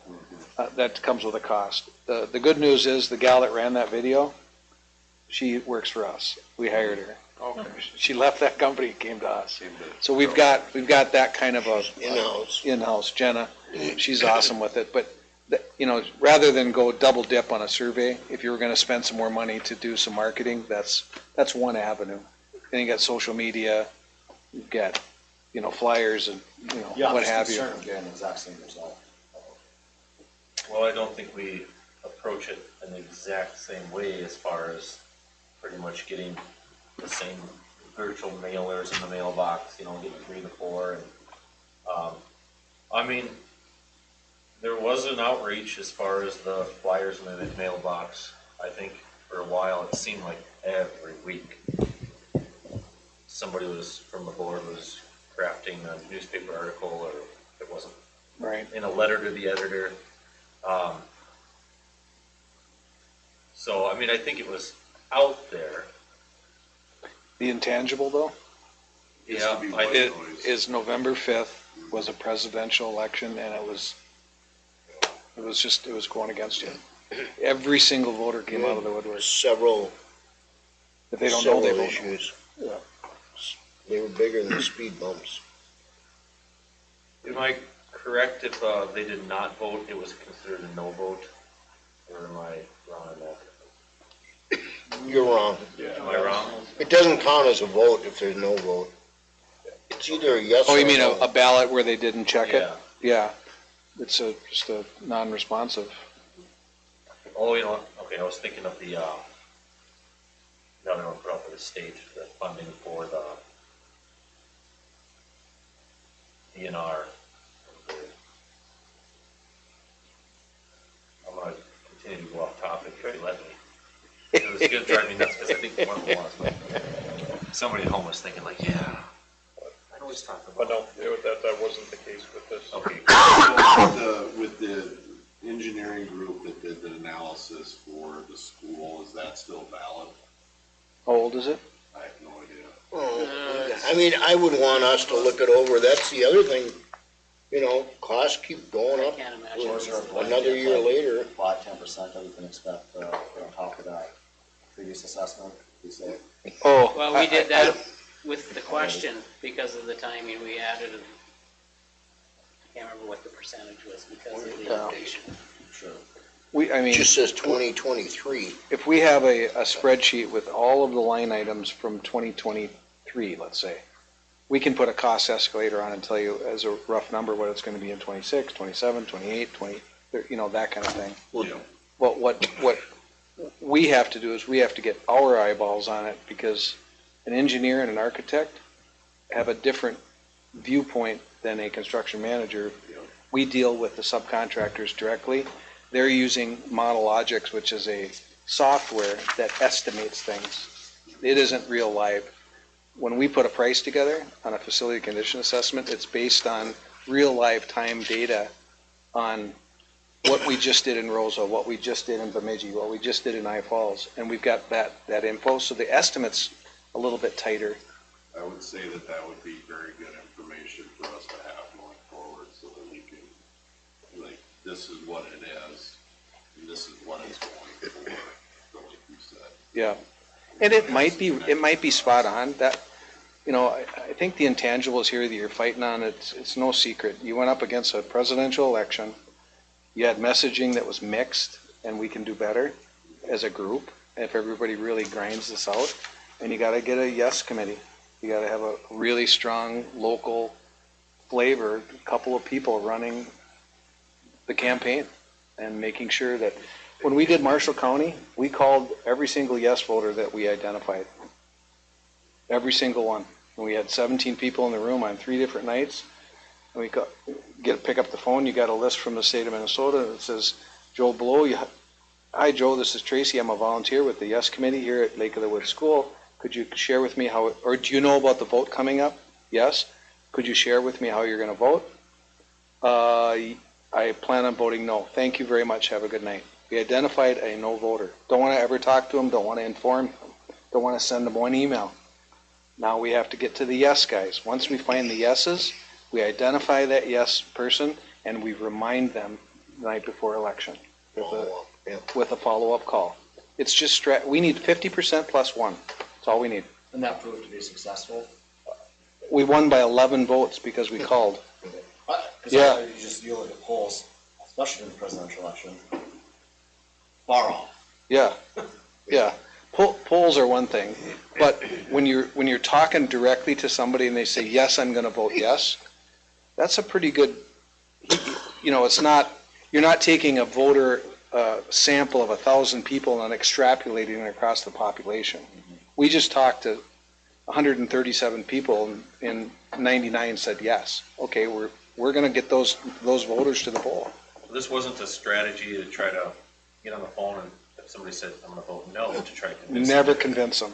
That comes with a cost. The good news is the gal that ran that video, she works for us. We hired her. Okay. She left that company and came to us. So we've got that kind of a in-house. Jenna, she's awesome with it. But rather than go double dip on a survey, if you were going to spend some more money to do some marketing, that's one avenue. Then you got social media, you've got flyers and what have you. I'm getting the exact same result. Well, I don't think we approach it in the exact same way as far as pretty much getting the same virtual mailers in the mailbox, getting 3 to 4. And, there was an outreach as far as the flyers in the mailbox. I think for a while it seemed like every week somebody from the board was crafting a newspaper article, or if it wasn't Right. in a letter to the editor. So, I think it was out there. The intangible, though, Yeah, is November 5th was a presidential election, and it was going against you. Every single voter came out of the woodwork. Several If they don't know, they several vote. issues. Yeah. They were bigger than the speed bumps. Am I correct if they did not vote, it was considered a no vote? Or am I wrong on that? You're wrong. Am I wrong? It doesn't count as a vote if there's no vote. It's either a yes or Oh, a you mean no. a ballot where they didn't check it? Yeah. Yeah. It's just a non-responsive. Oh, okay, I was thinking of the, no, put out for the state, the funding for the DNR. I'm gonna continue to go off topic if you let me. It was gonna drive me nuts, because I think one of them was, but somebody at home was thinking like, yeah, I always talk But about. no, that wasn't the case with this. Okay, With the engineering group that did the analysis for the school, is that still valid? How old is it? I have no idea. I would want us to look it over. That's the other thing, costs keep going I up. can't imagine. Or is there a blanket, Another year like, later. 5-10% that we can expect on top of that previous assessment, we say? Oh. Well, we did that with the question because of the timing. We added, I can't remember what the percentage was because of the inflation. Sure. It just says 2023. If we have a spreadsheet with all of the line items from 2023, let's say, we can put a cost escalator on and tell you as a rough number what it's going to be in 26, 27, 28, 20, that kind of thing. Yeah. But what we have to do is we have to get our eyeballs on it, because an engineer and an architect have a different viewpoint than a construction manager. We deal with the subcontractors directly. They're using Modelogics, which is a software that estimates things. It isn't real live. When we put a price together on a facility condition assessment, it's based on real live time data on what we just did in Roseau, what we just did in Bemidji, what we just did in I Falls, and we've got that info, so the estimate's a little bit tighter. I would say that would be very good information for us to have going forward, so that we can, this is what it is, and this is what it's going for, like you said. Yeah, and it might be spot on. That you know, I think the intangibles here that you're fighting on, it's no secret. You went up against a presidential election. You had messaging that was mixed, and we can do better as a group if everybody really grinds this out. And you got to get a yes committee. You got to have a really strong local flavor, a couple of people running the campaign and making sure that when we did Marshall County, we called every single yes voter that we identified. Every single one. And we had 17 people in the room on 3 different nights. And we pick up the phone. You got a list from the state of Minnesota that says, Joe Blow, hi Joe, this is Tracy. I'm a volunteer with the yes committee here at Lake of the Woods School. Could you share with me how, or do you know about the vote coming up? Yes. Could you share with me how you're going to vote? I plan on voting no. Thank you very much. Have a good night. We identified a no voter. Don't want to ever talk to them. Don't want to inform them. Don't want to send them one email. Now we have to get to the yes guys. Once we find the yeses, we identify that yes person and we remind them the night before election with a follow-up call. It's just, we need 50% plus 1. That's all we need. And that proved to be successful. We won by 11 votes because we called. Because Yeah. you just, you look at polls, especially in the presidential election, far off. Yeah, yeah. Polls are one thing, but when you're talking directly to somebody and they say, yes, I'm going to vote yes, that's a pretty good, you know, it's not, you're not taking a voter sample of 1,000 people and extrapolating it across the population. We just talked to 137 people and 99 said yes. Okay, we're going to get those voters to the poll. So this wasn't a strategy to try to get on the phone and if somebody said, I'm gonna vote no, to try to convince them. Never convince them.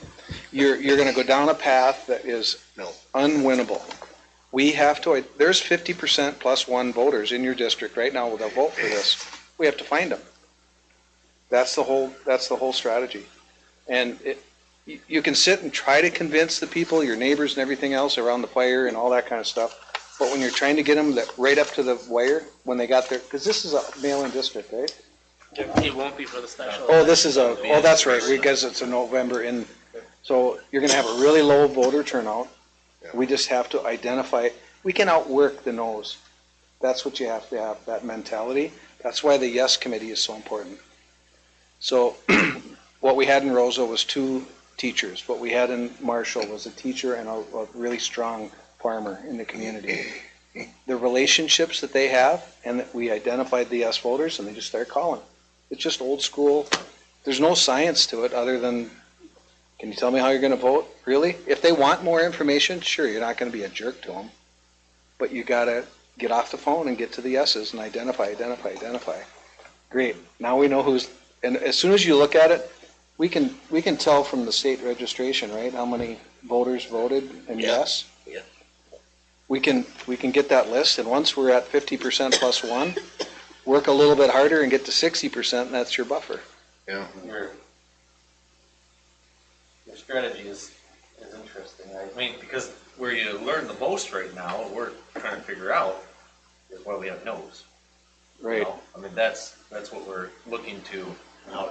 You're going to go down a path that is unwinnable. We have to, there's 50% plus 1 voters in your district right now that'll vote for this. We have to find them. That's the whole strategy. And you can sit and try to convince the people, your neighbors and everything else around the fire and all that kind of stuff. But when you're trying to get them right up to the wire, when they got there, because this is a mail-in district, right? It won't be for the special. Oh, that's right, because it's a November in, so you're gonna have a really low voter turnout. We just have to identify, we can outwork the no's. That's what you have to have, that mentality. That's why the yes committee is so important. So what we had in Rosa was 2 teachers. What we had in Marshall was a teacher and a really strong farmer in the community. The relationships that they have, and that we identified the yes voters, and they just started calling. It's just old school. There's no science to it other than, can you tell me how you're going to vote? Really? If they want more information, sure, you're not going to be a jerk to them. But you got to get off the phone and get to the yeses and identify. Great. Now we know who's, and as soon as you look at it, we can tell from the state registration, right, how many voters voted and yes. Yeah. We can get that list, and once we're at 50% plus 1, work a little bit harder and get to 60%, and that's your buffer. Yeah. Your strategy is interesting. I mean, because where you learn the most right now, what we're trying to figure out is why we have no's. Right. You know? I mean, that's what we're looking to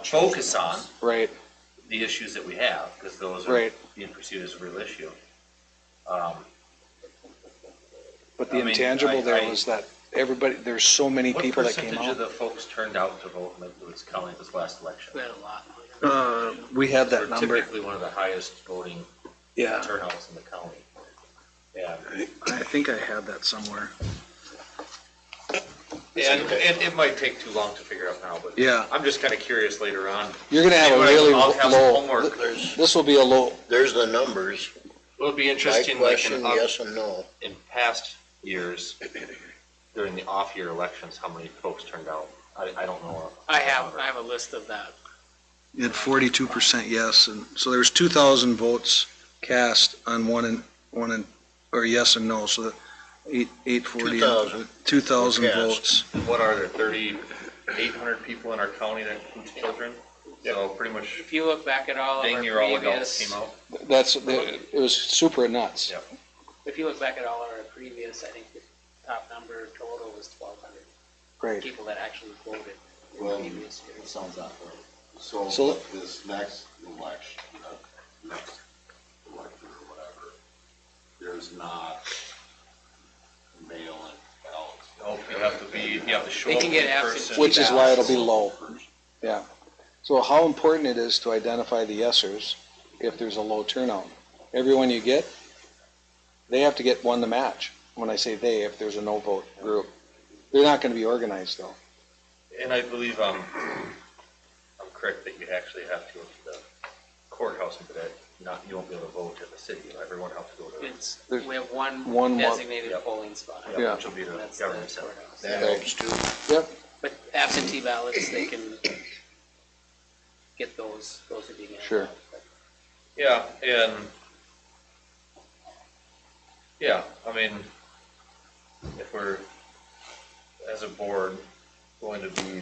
focus on. Right. The issues that we have, because those are being pursued as a real issue. But the intangible there was that everybody, there's so many people that came What percentage of out. the folks turned out to vote in Lake Woods County this last election? We had a lot. We had that We're number. typically one of the highest voting Yeah. turnouts in the county. Yeah. I think I had that somewhere. And it might take too long to figure out now, but Yeah. I'm just kind of curious later on. You're going to have a Anyway, really I'll have some low, homework. this will be a low, There's the numbers. It would be My interesting, like question, in, yes and no. in past years, during the off-year elections, how many folks turned out. I don't know. I have a list of that. you had 42% yes, and so there was 2,000 votes cast on or yes and no, so that 840. 2,000. 2,000 Cast. votes. What are there, 3,800 people in our county that includes children? So pretty much, If you look back at all of dang our near all adults previous, came out. It was super nuts. Yeah. if you look back at all of our previous, I think the top number total was 1,200 Great. people that actually voted in Well, previous years. it sounds that way. So with this next election, or whatever, there's not mail-in ballots. No, you have to show They up can in get person. absentee Which is why it'll be ballots. low. Yeah. So how important it is to identify the yesers if there's a low turnout. Everyone you get, they have to get one to match. When I say they, if there's a no vote group. They're not gonna be organized though. And I believe, I'm correct that you actually have to go to the courthouse and do that. You won't be able to vote at the city. Everyone has to go to. It's, There's we have one one- designated Yep. polling spot. Yeah. Which will be the That's the government center. courthouse. That helps too. Yep. But absentee ballots, they can get those at the beginning. Sure. Yeah, and, yeah, I mean, if we're, as a board, going to be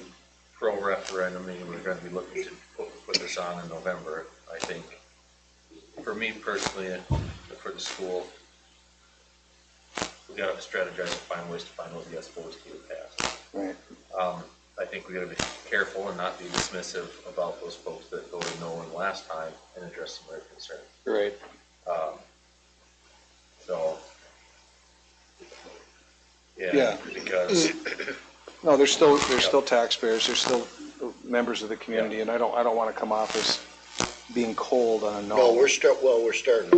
pro-referendum, and we're gonna be looking to put this on in November, I think, for me personally, for the school, we gotta strategize and find ways to find those yes votes to get passed. Right. I think we gotta be careful and not be dismissive about those folks that voted no in the last time and address some of their concerns. Right. So, Yeah. because, No, they're still taxpayers, they're still members of the community, and I don't wanna come off as being cold on a No, no, we're starting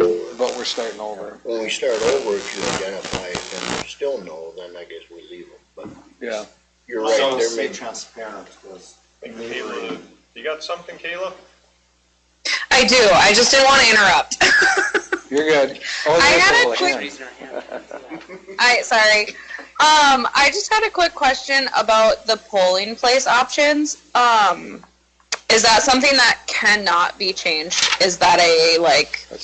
over. but we're starting over. When we start over, if you identify it and there's still no, then I guess we leave them, but Yeah. you're right, So there stay may, transparent, because Kayla, you got something, Kayla? I do. I just didn't want to interrupt. You're good. Oh, I there's had a little quick- hand. Raising our hand. Sorry. I just had a quick question about the polling place options. Is that something that cannot be changed? Is that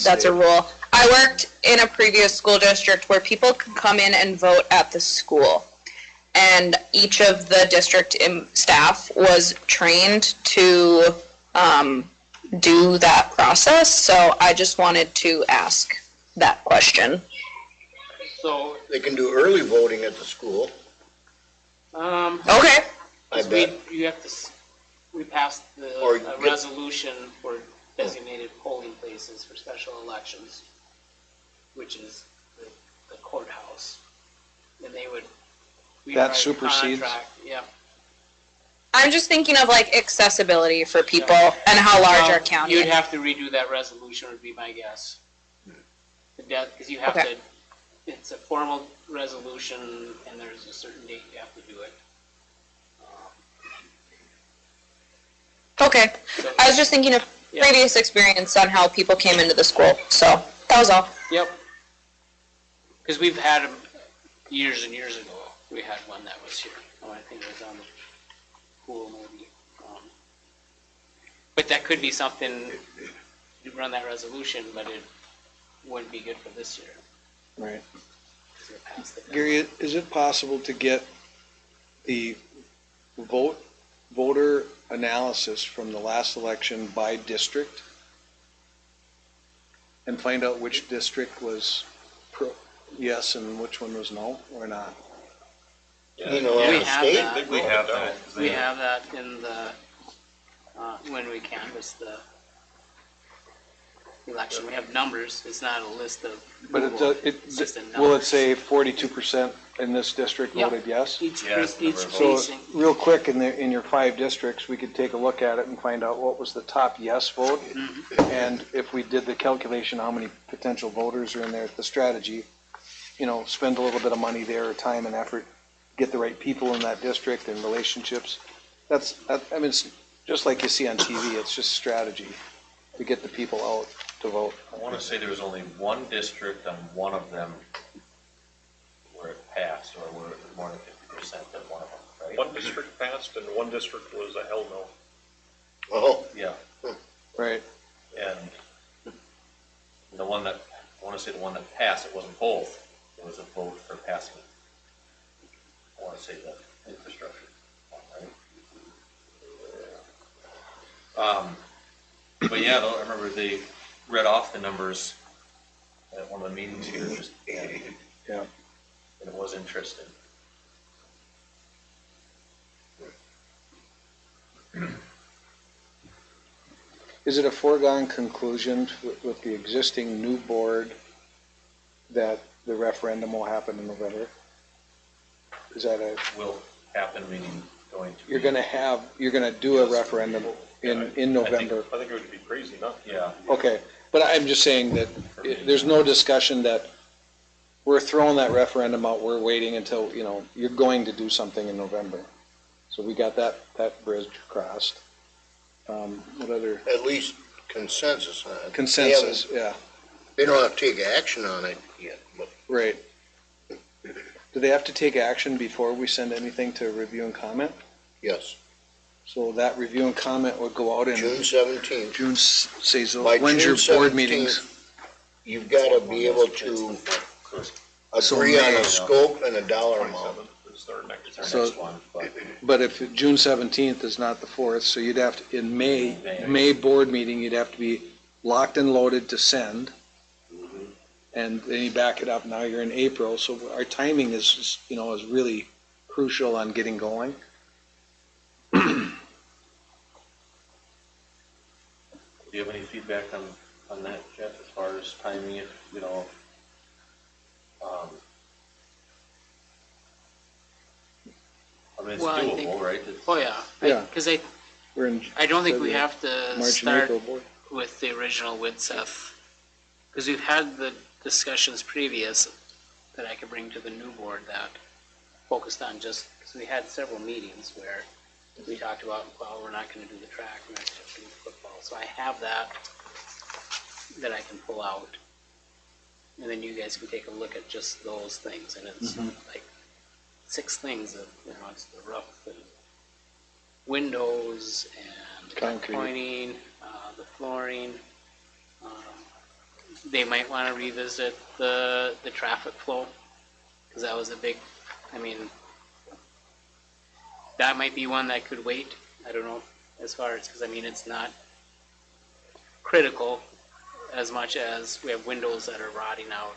that's a rule? I worked in a previous school district where people could come in and vote at the school. And each of the district staff was trained to do that process. So I just wanted to ask that question. So, they can do early voting at the school, Okay. I bet. we passed Or a get- resolution for designated polling places for special elections, which is the courthouse. And we'd That write a supersedes? contract, yeah. I'm just thinking of accessibility for people and how large our county You'd is. have to redo that resolution, would be my guess. Because you have Okay. to, it's a formal resolution, and there's a certain date you have to do it. Okay. So- I was just thinking of Yeah. previous experience on how people came into the school. So that was all. Yep. Because we've had them years and years ago. We had one that was here. Oh, I think it was on the pool maybe. But that could be something, you run that resolution, but it wouldn't be good for this year. Right. 'Cause we're past the- Gary, is it possible to get the voter analysis from the last election by district? And find out which district was yes and which one was no, or not? You know, We on the have state, that. we have that. We have that in the, when we canvass the election, we have numbers, it's not a list of. But It's just a will number. it say 42% in this district Yeah. voted yes? Each, Yes, each number of So, precinct, real quick, in your 5 districts, we could take a look at it and find out what was the top yes vote. And if we did the calculation, how many potential voters are in there, the strategy, spend a little bit of money there, time and effort, get the right people in that district and relationships. It's just like you see on TV, it's just strategy to get the people out to vote. I want to say there was only one district on one of them where it passed, or where it was more than 50% of one of them, right? One district passed and one district was a hell no. oh, Yeah, Right. and the one that, I want to say the one that passed, it wasn't both, it was a vote for passing. I want to say the infrastructure, right? But yeah, though, I remember they read off the numbers at one of the meetings here, just, Yeah. and it was interesting. Is it a foregone conclusion with the existing new board that the referendum will happen in November? Is that Will happen, meaning going to. you're gonna do a referendum in November? I think it would be crazy not to. Yeah, Okay, but I'm just saying that there's no discussion that we're throwing that referendum out, we're waiting until, you're going to do something in November. So we got that bridge crossed. What other At least consensus on it. consensus? Yeah, They don't have to take action on it yet, but right. Do they have to take action before we send anything to review and comment? yes, So that review and comment would go out in June 17th. June, say, so By when's your June board 17th, meetings? You've gotta be able to So agree on May. a scope and a dollar amount. 27th is our next. it's our So- next one, but But if June 17th is not the 4th, so you'd have to, in May board meeting, you'd have to be locked and loaded to send. And then you back it up, now you're in April, so our timing is really crucial on getting going. do you have any feedback on that, Jeff, as far as timing, if, I mean, it's Well, I think- doable, right? It's- Oh, yeah. Yeah. Because We're in I don't think we February, have to March and start April board. with the original WITSEF. Because we've had the discussions previous that I could bring to the new board that focused on because we had several meetings where we talked about, well, we're not gonna do the track, we're not gonna do football. So I have that I can pull out. And then you guys can take a look at just those things, and it's like 6 things that, it's the roof and windows and Concrete. pointing, the flooring. They might want to revisit the traffic flow, because that was a big, that might be one that could wait. I don't know, as far as, because it's not critical as much as we have windows that are rotting out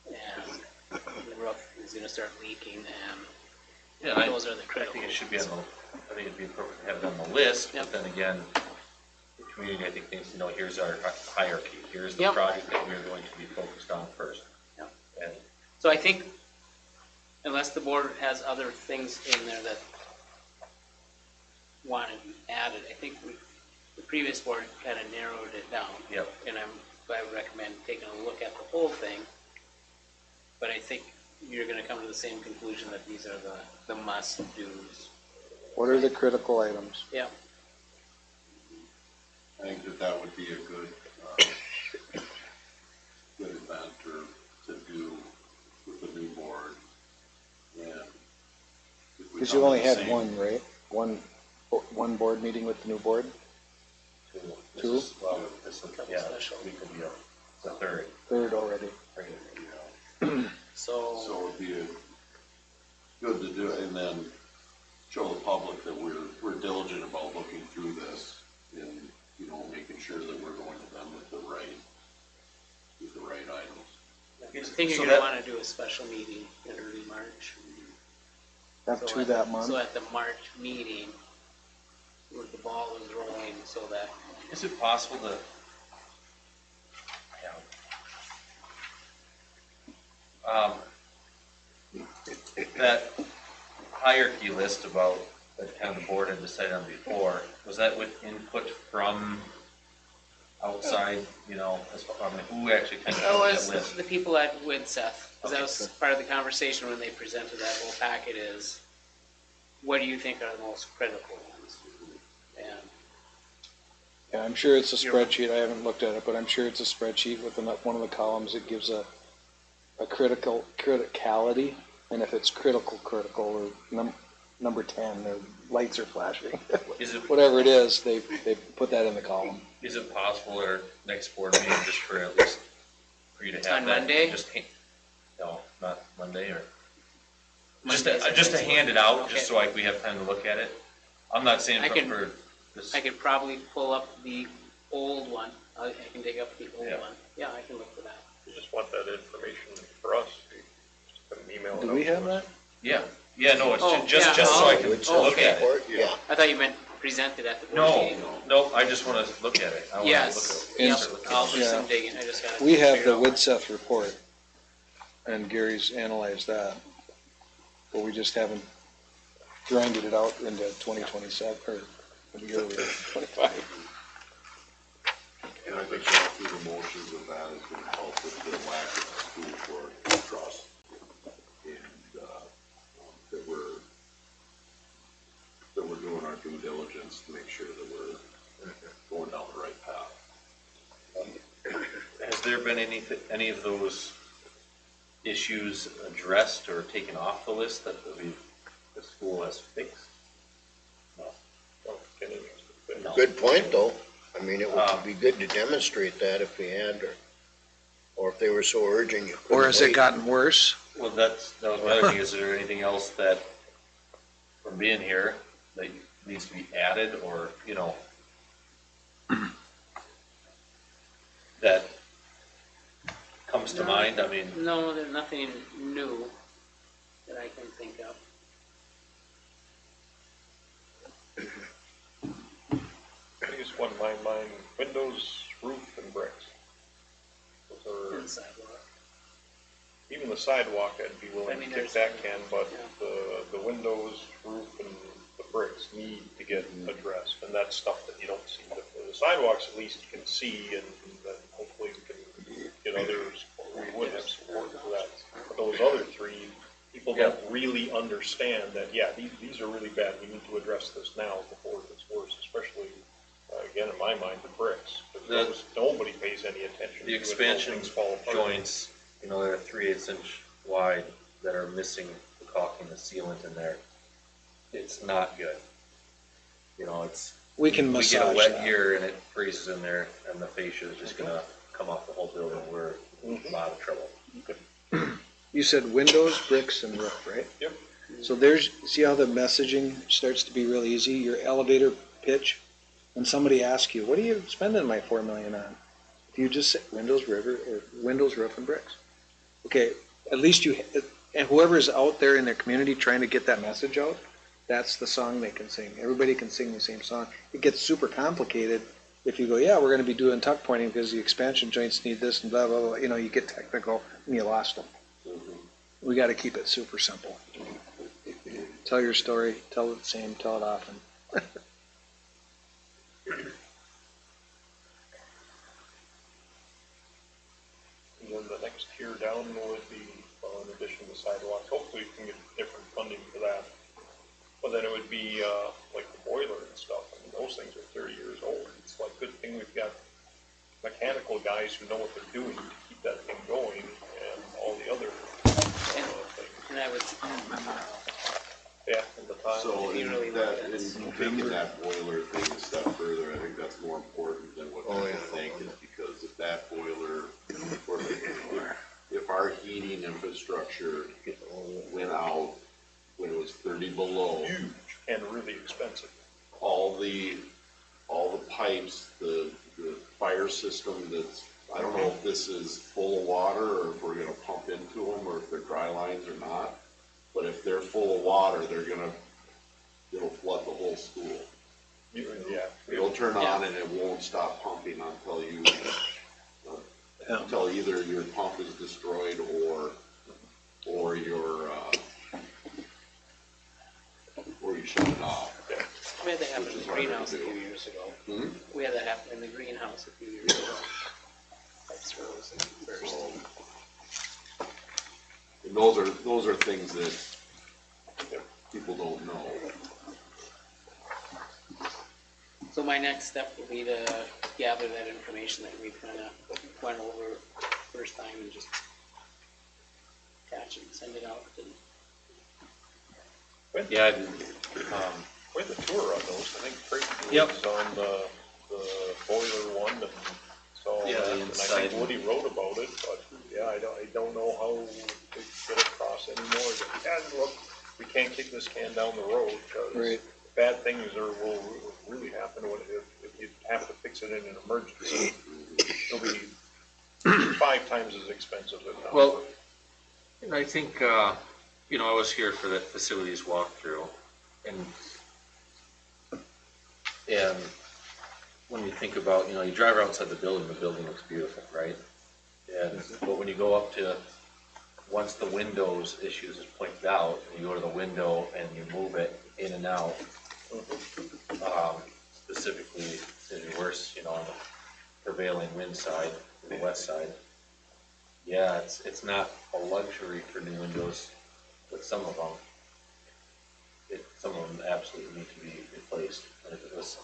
and the roof is going to start leaking, and Yeah, those are the I critical think it should be ones. I think it'd be appropriate to have it on the list, Yep. but then again, the community, I think, thinks, here's our hierarchy, here's the Yep. project that we're going to be focused on first. Yep. And So I think, unless the board has other things in there that want to be added, I think the previous board kind of narrowed it down. Yep. And I would recommend taking a look at the whole thing. But I think you're going to come to the same conclusion that these are the must-dos. What are the critical items? Yeah. I think that would be a good event to do with the new board. And if we Because come you only to the had same- one, right? One board meeting with the new board? this Two? is- Well, this will, yeah, we could be the third. Third already. So, So it'd be good to do it and then show the public that we're diligent about looking through this and, making sure that we're going to them with the right items. I think you're So going to that- want to do a special meeting in early March. Have So two at- that month. So at the March meeting, where the ball is rolling, so that, Is it possible to, that hierarchy list about, that kind of the board had decided on before, was that with input from outside, who actually kind of that wrote was that list? the people with Seth, because that Okay, was part of the conversation when they presented that whole packet is, what do you think are the most critical ones? And Yeah, I'm sure it's a You're- spreadsheet. I haven't looked at it, but I'm sure it's a spreadsheet with one of the columns that gives a criticality. And if it's critical or number 10, the lights are flashing. Is it, Whatever it is, they put that in the column. is it possible at our next board meeting, just for at least, for you to have On that? Monday? No, not Monday, or, Monday's just to the next hand it one. out, Okay. just so we have time to look at it. I'm not saying I can- for this, I could probably pull up the old one. I can dig up the old Yeah. one. Yeah, I can look for that. You just want that information for us, just put an email. Do it we out have to us. that? yeah, no, it's Oh, just yeah. so I Oh, can It's oh, look okay. at it. Yeah, I thought you meant presented at the board No, meeting. no, I just wanna look at it. I wanna Yes, look at it. yep, Start looking I'll at do it. some digging, I just gotta. We have figure the out- Widseth report, and Gary's analyzed that, but we just haven't grinded it out into 2027, or the year we 25. And I think going through the motions of that is gonna help with the lack of school board trust. And, that we're doing our due diligence to make sure that we're going down the right path. Has there been any of those issues addressed or taken off the list that the school has fixed? No. Good point, though. I mean, it would be good to demonstrate that if we had, or if they were so urgent you couldn't Or has it wait. gotten worse? Well, that was my other thing. Is there anything else that, from being here, that needs to be added or, that comes to No. mind? I mean, No, there's nothing new that I can think of. Biggest one in my mind, windows, roof, and bricks. Those are, And sidewalk. even the sidewalk, I'd be I willing mean, to kick there's- that can, but yeah. the windows, roof, and the bricks need to get addressed, and that's stuff that you don't see. The sidewalks, at least you can see, and then hopefully we can get others, we would have support for that. But those other three, people don't really understand that, yeah, these are really bad, we need to address this now before it gets worse, especially, again, in my mind, the bricks. Because nobody pays any attention to the it until expansion things fall apart. joints, they're 3/8 inch wide that are missing the caulking, the sealant in there. It's not good. We can we massage get a wet that. year and it freezes in there and the fascia is just gonna come off the whole building. We're in a lot of trouble. You said windows, bricks, and roof, right? Yep. So see how the messaging starts to be real easy? Your elevator pitch, when somebody asks you, what are you spending my $4 million on? If you just say windows, roof, and bricks. Okay, at least and whoever's out there in their community trying to get that message out, that's the song they can sing. Everybody can sing the same song. It gets super complicated if you go, yeah, we're gonna be doing tuck pointing because the expansion joints need this and blah, blah, blah. You get technical and you lost them. We gotta keep it super simple. Tell your story, tell it the same, tell it often. And then the next tier down would be, in addition to sidewalks, hopefully we can get different funding for that. But then it would be, like the boiler and stuff, I mean, those things are 30 years old. It's like, good thing we've got mechanical guys who know what they're doing to keep that thing going, and all the other things. And I would, Yeah, and the time. So, You really in want that, that. in taking that boiler thing a step further, I think that's more important than what people think, is because if that boiler, or if our heating infrastructure went out when it was 30 below, Huge and really expensive. all the pipes, the fire system that's, I don't know if this is full of water or if we're gonna pump into them or if they're dry lines or not. But if they're full of water, it'll flood the whole school. Yeah. It'll turn on and it won't stop pumping until either your pump is destroyed or you shut it off. we had that happen Which in is the harder to greenhouse a do. few years ago. Hmm? We had that happen in the greenhouse a few years ago. Pipes froze first. So, and those are things that people don't know. So my next step will be to gather that information that we kind of went over first time and just catch it and send it out. And Yeah, We had the tour on those, I think Tracy Yep. was on the boiler one, and so, Yeah, the and I inside. think Woody wrote about it, but, yeah, I don't know how to get across anymore, that, yeah, look, we can't kick this can down the road, because Right. bad things will really happen if you have to fix it in an emergency. It'll be 5 times as expensive as now. Well, and I think, I was here for that facilities walkthrough, and And when you think about, you know, you drive outside the building looks beautiful, right? And, but when you go up to, once the windows issues is pointed out, and you go to the window and you move it in and out, specifically, it's worse, you know, on the prevailing wind side, the west side. Yeah, it's not a luxury for new windows, but some of them, some of them absolutely need to be replaced. And if it was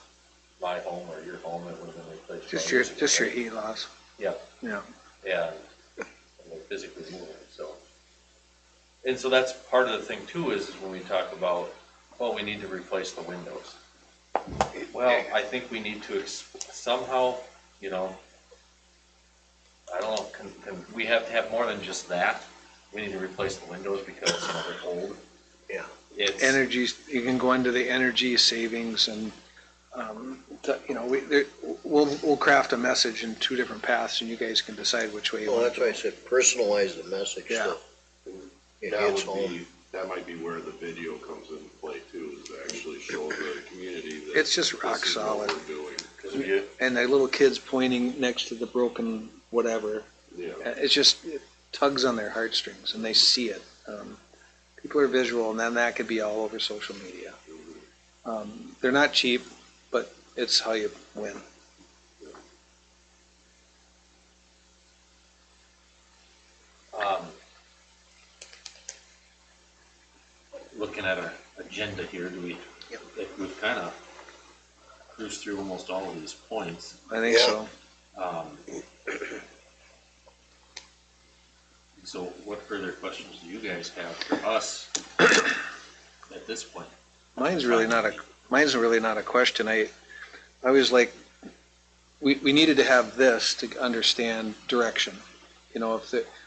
my home or your home, it would have been replaced. Just your heat loss. Yeah. Yeah. And they're physically moving, so. And so that's part of the thing too, is when we talk about, well, we need to replace the windows. Well, I think we need to somehow, you know, I don't know, can we have to have more than just that? We need to replace the windows because, you know, they're old. Yeah. It's, Energy, you can go into the energy savings and, you know, we'll craft a message in 2 different paths and you guys can decide which way you Well, want that's to go. why I said personalize the message Yeah. so it That hits would home. be, that might be where the video comes into play too, is to actually show the community that. It's just rock this is what solid. we're doing. 'cause if you, And the little kids pointing next to the broken whatever, Yeah. it tugs on their heartstrings and they see it. People are visual and then that could be all over social media. They're not cheap, but it's how you win. looking at our agenda here, do we, we've kind of cruised through almost all of these points. I think Yeah. so. So what further questions do you guys have for us at this point? Mine's really not a question. I was like, we needed to have this to understand direction. You know,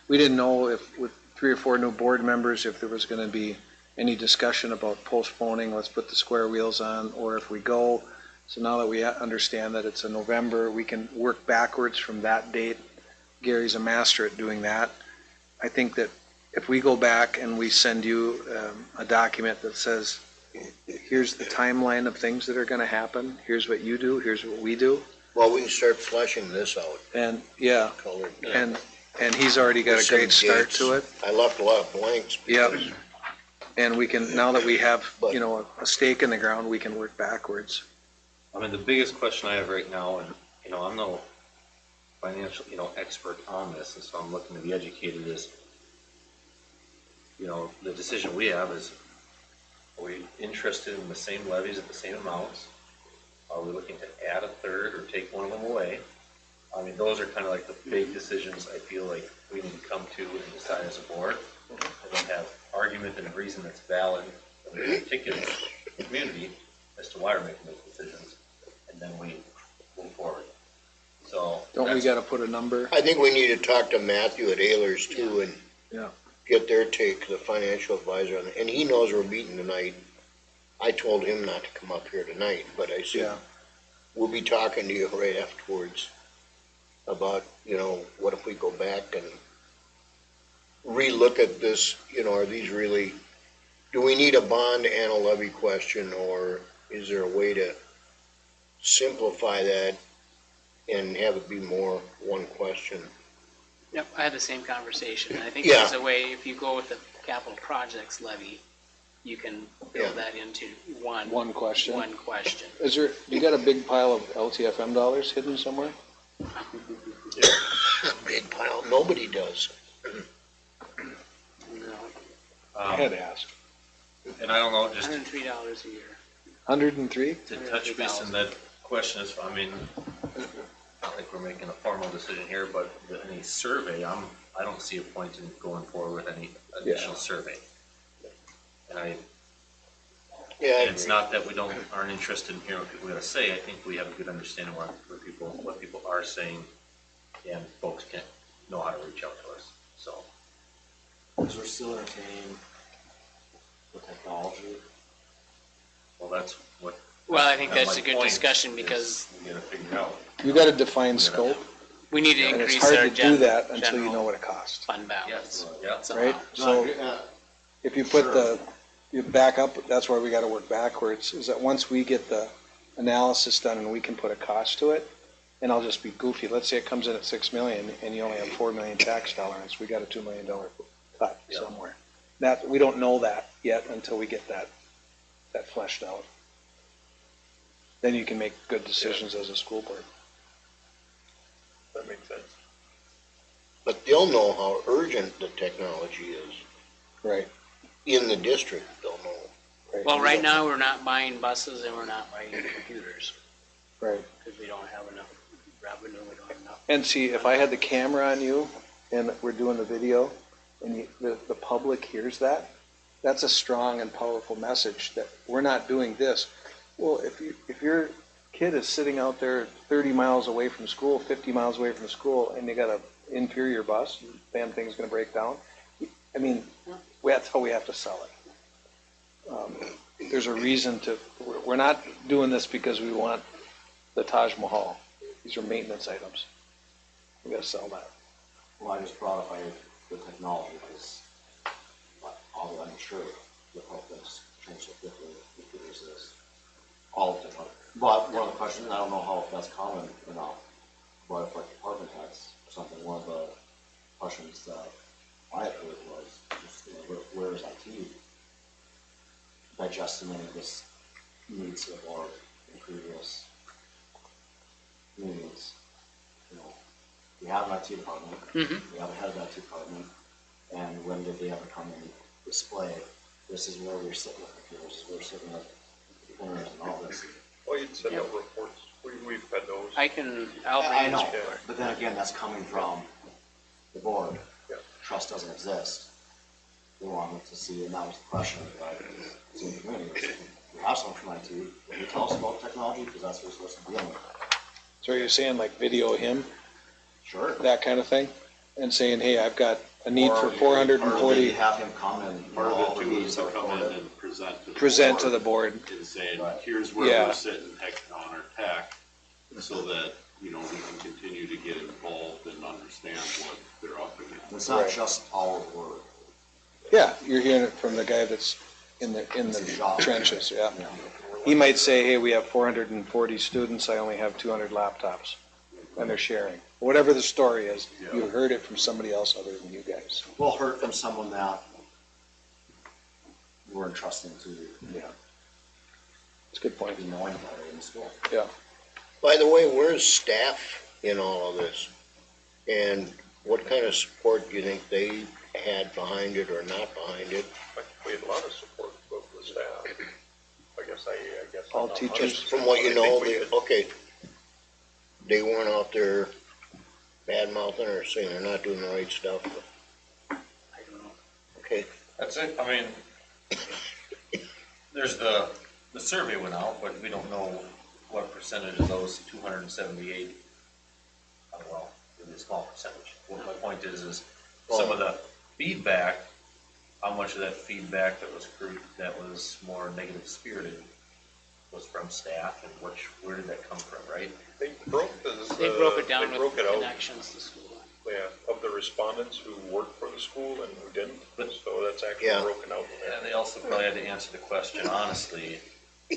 we didn't know if with 3 or 4 new board members, if there was going to be any discussion about postponing, let's put the square wheels on, or if we go. So now that we understand that it's in November, we can work backwards from that date. Gary's a master at doing that. I think that if we go back and we send you a document that says, here's the timeline of things that are going to happen, here's what you do, here's what we do. Well, we can start fleshing this out, And yeah, colored. and he's already got a great start to it. I left a lot of blanks. Yep. because- And we can, now that we have, you know, a stake in the ground, we can work backwards. I mean, the biggest question I have right now, and, you know, I'm no financial, you know, expert on this, and so I'm looking to be educated, is, you know, the decision we have is, are we interested in the same levies at the same amounts? Are we looking to add a third or take one of them away? I mean, those are kind of like the big decisions I feel like we need to come to and decide as a board, and then have argument and reason that's valid, and we articulate to the community as to why we're making those decisions, and then we move forward. So. Don't we that's- got to put a number? I think we need to talk to Matthew at Ayler's too and Yeah. get their take, the financial advisor, on it. And he knows we're meeting tonight. I told him not to come up here tonight, but I said, Yeah. we'll be talking to you right afterwards about, you know, what if we go back and relook at this, you know, are these really, do we need a bond and a levy question, or is there a way to simplify that and have it be more one question? Yep, I had the same conversation. I think Yeah. there's a way, if you go with the capital projects levy, you can build that into One question. one question. Is there, you got a big pile of LTFM dollars hidden somewhere? A big pile, nobody does. No, I had to ask. And I don't know, just $103 a year. 103? to touch base on that question is, I mean, I don't think we're making a formal decision here, but any survey, I don't see a point in going forward with any additional survey. And Yeah, I it's agree. not that we aren't interested in hearing what people gotta say, I think we have a good understanding what people are saying, and folks can know how to reach out to us, so. Because we're still entertaining the technology. Well, that's what. Well, I think my that's a good point discussion is because we gotta figure out. You got to define scope, we need to and it's increase our hard to do that until you general know what it costs, fund balance. Yeah. somehow. right? So if you put you back up, that's where we got to work backwards, is that once we get the analysis done and we can put a cost to it, and I'll just be goofy, let's say it comes in at 6 million and you only have 4 million tax tolerance, we got a $2 million cut somewhere. That, we don't know that yet until we get that fleshed out. Then you can make good decisions as a school board. That makes sense. But they'll know how urgent the technology is. Right. In the district, they'll know. Right. Well, right now, we're not buying buses and we're not buying computers, Right. because we don't have enough revenue, we don't have enough. And see, if I had the camera on you and we're doing the video and the public hears that, that's a strong and powerful message that we're not doing this. Well, if your kid is sitting out there 30 miles away from school, 50 miles away from school, and they got an inferior bus, damn thing's gonna break down. I mean, that's how we have to sell it. There's a reason to, we're not doing this because we want the Taj Mahal. These are maintenance items. We gotta sell that. Well, I just brought up the technology because I'm sure the help that's changed so quickly, computers is all of it. But one of the questions, I don't know how if that's common or not, but if like department heads or something, one of the questions that I had heard was, just, where is IT digesting any of this needs of our previous meetings? We have an IT department, we have a head of IT department, and when did they ever come and display, this is where we're sitting with computers, this is where we're sitting with printers and all this. Well, you'd send out reports. We've had those. I'll bring I this know, forward. but then again, that's coming from the board. Yeah. Trust doesn't exist. They wanted to see, and that was the question that was in the community. Was, we have someone from IT, can you tell us about technology? Because that's what we're supposed to be dealing with. So you're saying like video him, Sure. that kind of thing? And saying, hey, I've got a need for Or 440, maybe have him come and Part all of the it too needs is to are come in recorded. and present present to board the board. and saying, Right. here's where Yeah. we're sitting on our tech, so that, we can continue to get involved and understand what they're up against. It's not Right. just our word. Yeah, you're hearing it from the guy that's in It's the his job. trenches, yeah. Yeah. He might say, hey, we have 440 students, I only have 200 laptops, and they're sharing. Whatever the story is, you heard it from somebody else other than you guys. Well, heard from someone that we're entrusting to Yeah. It's a good point. be knowing about it in the school. Yeah. By the way, where's staff in all of this? And what kind of support do you think they had behind it or not behind it? I think we had a lot of support from the staff. I guess. All I'm not teachers. honest. From what you I know, think we did. okay, they weren't out there bad mouthing or saying they're not doing the right stuff. I don't know. Okay, That's it, I mean, there's the survey went out, but we don't know what percentage of those 278, well, maybe a small percentage. What my point is some of the feedback, how much of that feedback that was more negative spirited was from staff, and where did that come from, right? They broke it down they broke with it out. connections to school. Yeah, of the respondents who worked for the school and who didn't, But- so that's actually Yeah. broken out. And they also probably had to answer the question honestly,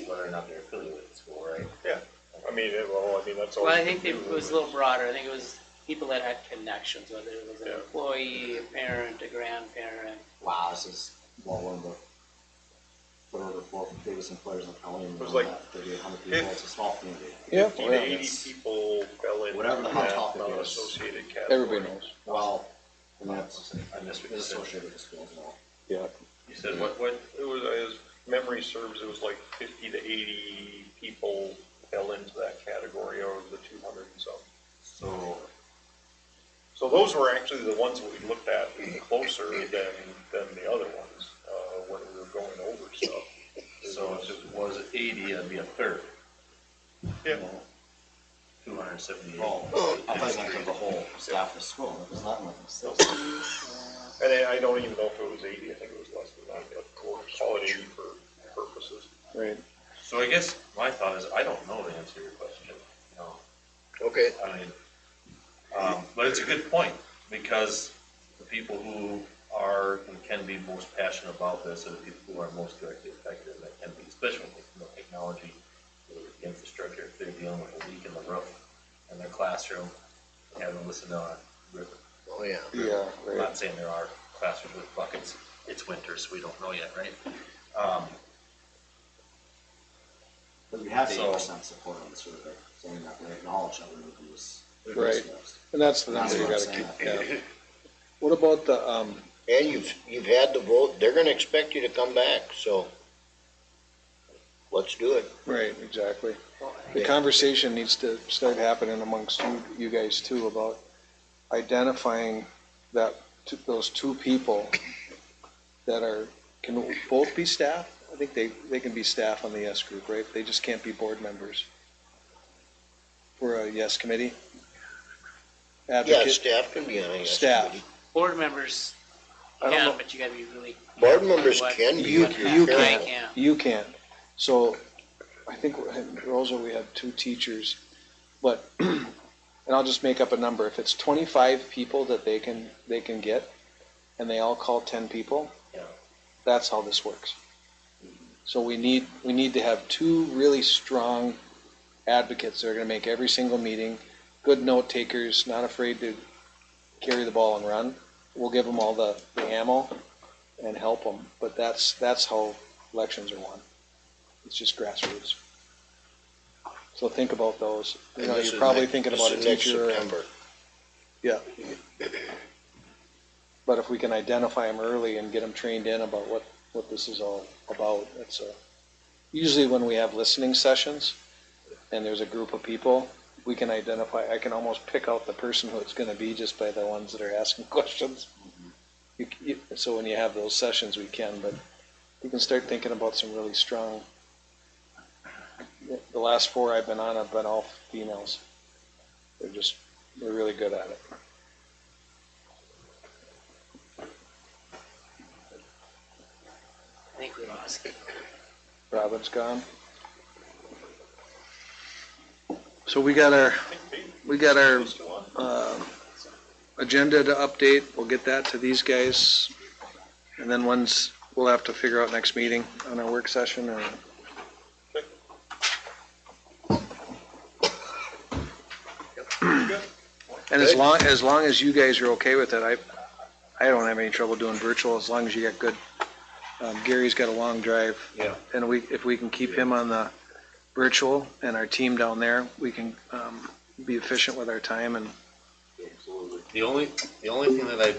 whether or not they're affiliated with the school, right? Yeah, that's all. Well, I you think can it do was a little broader. I think it was people that had connections, whether it was an Yeah. employee, a parent, a grandparent. Wow, this is one of the third or fourth biggest employers in the county. And It was like 3,800 people. It's a small community. Yeah, 50 to well, 80 people fell into Whatever the hot that topic is. non-associated category. everybody knows. Well, and that's I missed what you it's said. associated with the school as well. Yeah. You said what, It was, as memory serves, it was like 50 to 80 people fell into that category out of the 200 and some. So those were actually the ones that we looked at closer than the other ones, when we were going over stuff. so if it was 80, that'd be a third. Yeah. 278. Oh, I thought you meant the whole staff of the school. It was not like this. And then I don't even know if it was 80, I think it was less than that, but we'll call it 80 for purposes. Right. So I guess my thought is, I don't know the answer to your question. okay. I mean, but it's a good point, because the people who are and can be most passionate about this are the people who are most directly affected, and that can be, especially with technology the infrastructure, if they're dealing with a leak in the roof in their classroom, having to listen to a rip. Oh, yeah. Yeah, I'm right. not saying there are classrooms with buckets, it's winter, so we don't know yet, right? But we have So- 80% support on the survey, saying that they acknowledge that roof was. Right. And that's the That's number you what gotta I'm keep, saying. yeah. What about the, And you've had the vote, they're gonna expect you to come back, so let's do it. right, exactly. The conversation needs to start happening amongst you guys too about identifying those two people that can both be staff. I think they can be staff on the yes group, right? They just can't be board members. For a yes committee. Yeah, Advocate, staff can be on a yes Staff. committee. Board members I don't know. can, but you gotta be really. Board members what- can be You, if you're you careful. can't, can't. you can't. So I think, Rosa, we have 2 teachers, but, and I'll just make up a number. If it's 25 people that they can get, and they all call 10 people, Yeah. that's how this works. So we need to have 2 really strong advocates that are gonna make every single meeting, good note takers, not afraid to carry the ball and run. We'll give them all the ammo and help them, but that's how elections are won. It's just grassroots. So think about those. You And know, this you're is probably next- thinking this about a is next teacher. September. Yeah. But if we can identify them early and get them trained in about what this is all about, it's usually when we have listening sessions and there's a group of people, we can identify, I can almost pick out the person who it's gonna be just by the ones that are asking questions. So when you have those sessions, we can, but you can start thinking about some really strong, the last 4 I've been on have been all females. They're really good at it. I think we lost. Robin's gone. So we got our agenda to update. We'll get that to these guys. And then we'll have to figure out next meeting on our work session or. And as long as you guys are okay with it, I don't have any trouble doing virtual as long as you got good. Gary's got a long drive. Yeah. And if we can keep him on the virtual and our team down there, we can be efficient with our time and. Absolutely. The only thing that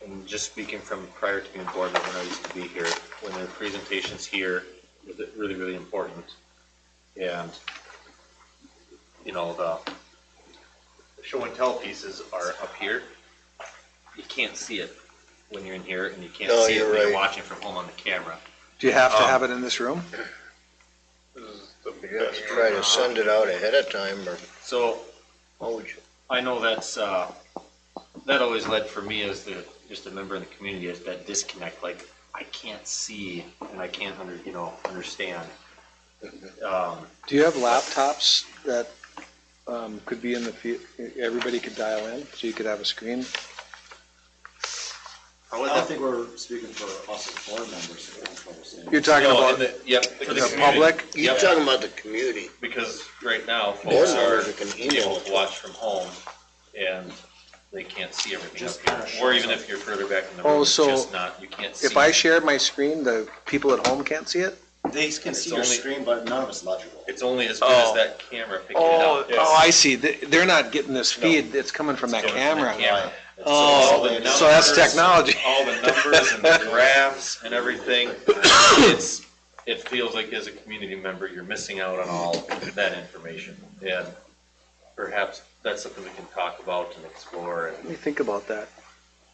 I'm just speaking from prior to being board member when I used to be here, when the presentations here was really, really important. And, you know, the show and tell pieces are up here. You can't see it when you're in here, and you can't No, see it you're when right. you're watching from home on the camera. Do you have to have it in this room? This is the You have best to try to send it out ahead of time, or So how would you? I know that always led for me as just a member in the community is that disconnect. Like I can't see and I can't understand. Do you have laptops that could be in the field? Everybody could dial in, so you could have a screen. I don't think we're speaking for us as board members. That's what we're saying. You're talking about for the community. public? You're Yep. talking about the community. Because right now, Board folks are members can email able it to to watch us. from home, and they can't see everything Just up here. kinda Or shows even up. if you're further back in the Oh, room, it's so just not, you can't see. If I share my screen, the people at home can't see it? They can It's see your only- screen, but none of it's legible. It's only as good as that camera picking it up. Oh, I see. They're not getting this feed. It's coming from that It's coming from camera. the camera. Oh, all the so that's numbers- technology. All the numbers and the graphs and everything, it feels like as a community member, you're missing out on all that information. And perhaps that's something we can talk about and explore. Let me think about that.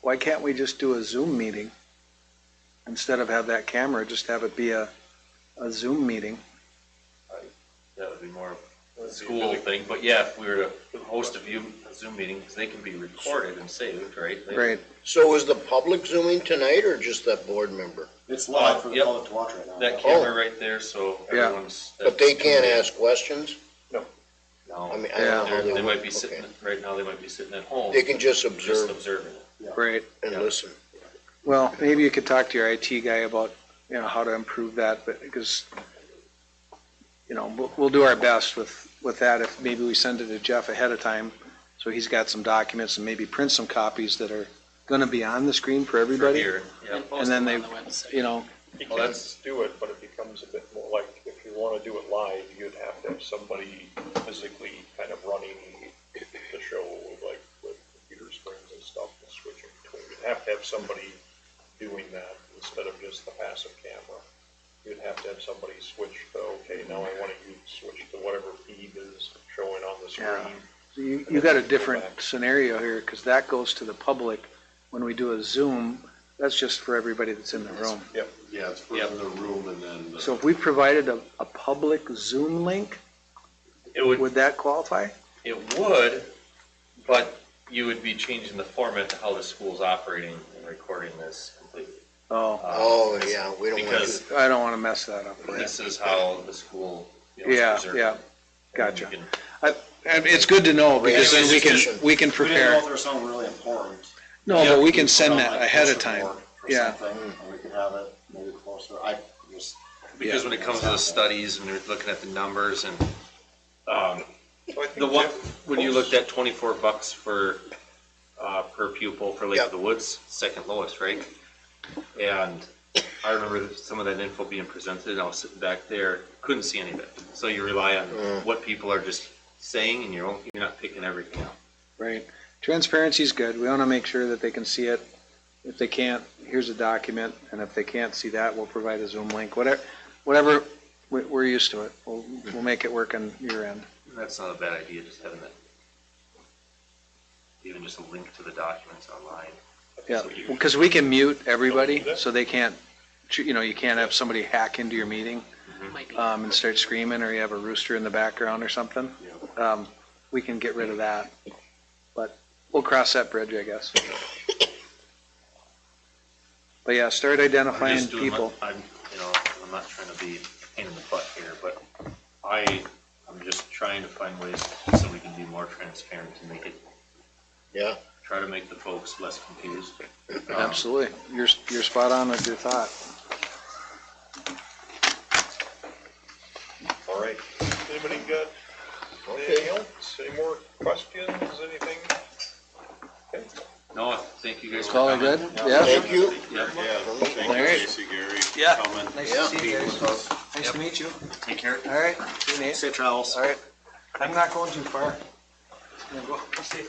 Why can't we just do a Zoom meeting? Instead of have that camera, just have it be a Zoom meeting. That would be more of a school thing. But yeah, if we were to host a Zoom meeting, because they can be recorded and saved, right? Right. So is the public zooming tonight, or just that board member? It's live for the Yep. public to watch right now. That camera right there, so Yeah. everyone's. But they can't ask questions? No. I mean, I don't know how They might be okay. sitting, right now, they might be sitting at home, They can just just observe observing it. Right. and Yeah. listen. Well, maybe you could talk to your IT guy about, how to improve that, but because we'll do our best with that. If maybe we send it to Jeff ahead of time, so he's got some documents and maybe print some copies that are gonna be on the screen for everybody. Here, yep. And post And then them they, on the website. you know, You Well, can that's- do it, but it becomes a bit more like, if you wanna do it live, you'd have to have somebody physically kind of running the show, like with computer screens and stuff, and switching between. You'd have to have somebody doing that instead of just the passive camera. You'd have to have somebody switch to, okay, now I wanna switch to whatever feed is showing on the Yeah. screen. so you got a different scenario here, because that goes to the public. When we do a Zoom, that's just for everybody that's in the room. Yeah, it's for in the room and then. So if we provided a public Zoom link, It would, would that qualify? it would, but you would be changing the format to how the school's operating and recording this completely. Oh, Oh, yeah, we don't want Because to. I don't want to mess that up. this is how the school, Yeah, is preserved. yeah, And gotcha. you can- And it's good to know, because then we can Efficient. We didn't know prepare. if there was something really important. No, but we can Put send on, that like, ahead of poster time. board or Yeah. something, and we could have it maybe closer. I just. Because when it comes to the studies and you're looking at the numbers and, So I think the one, Jeff when you posts- looked at $24 for, per pupil for Lake Yep. of the Woods, second lowest, right? And I remember that some of that info being presented, and I was sitting back there, couldn't see any of it. So you rely on what people are just saying, and you're not picking everything out. Right. Transparency is good. We want to make sure that they can see it. If they can't, here's a document, and if they can't see that, we'll provide a Zoom link. Whatever, we're used to it. We'll make it work on your end. That's not a bad idea, just having that, even just a link to the documents online. Yeah, So you- because we can mute everybody, so they can't, you can't have somebody hack into your meeting Might be. and start screaming, or you have a rooster in the background or something. We can get rid of that. But we'll cross that bridge, I guess. But yeah, start I'm identifying just doing people. I'm I'm not trying to be a pain in the butt here, but I'm just trying to find ways so we can be more transparent and make it, Yeah, try to make the folks less confused. Absolutely. You're spot on with your thought. All right, anybody got okay. anything else? Any more questions, anything? Okay. No, thank you guys for Call it coming. good? Yeah? Thank you. Yeah, Yeah, thank All you, right. Casey, Gary, for Yeah. coming. Nice Yeah. to see you Being guys. with us. Nice to meet you. Take care. All right. See you, Nate. Safe travels. All right. I'm not going too far. I'm gonna go. See you.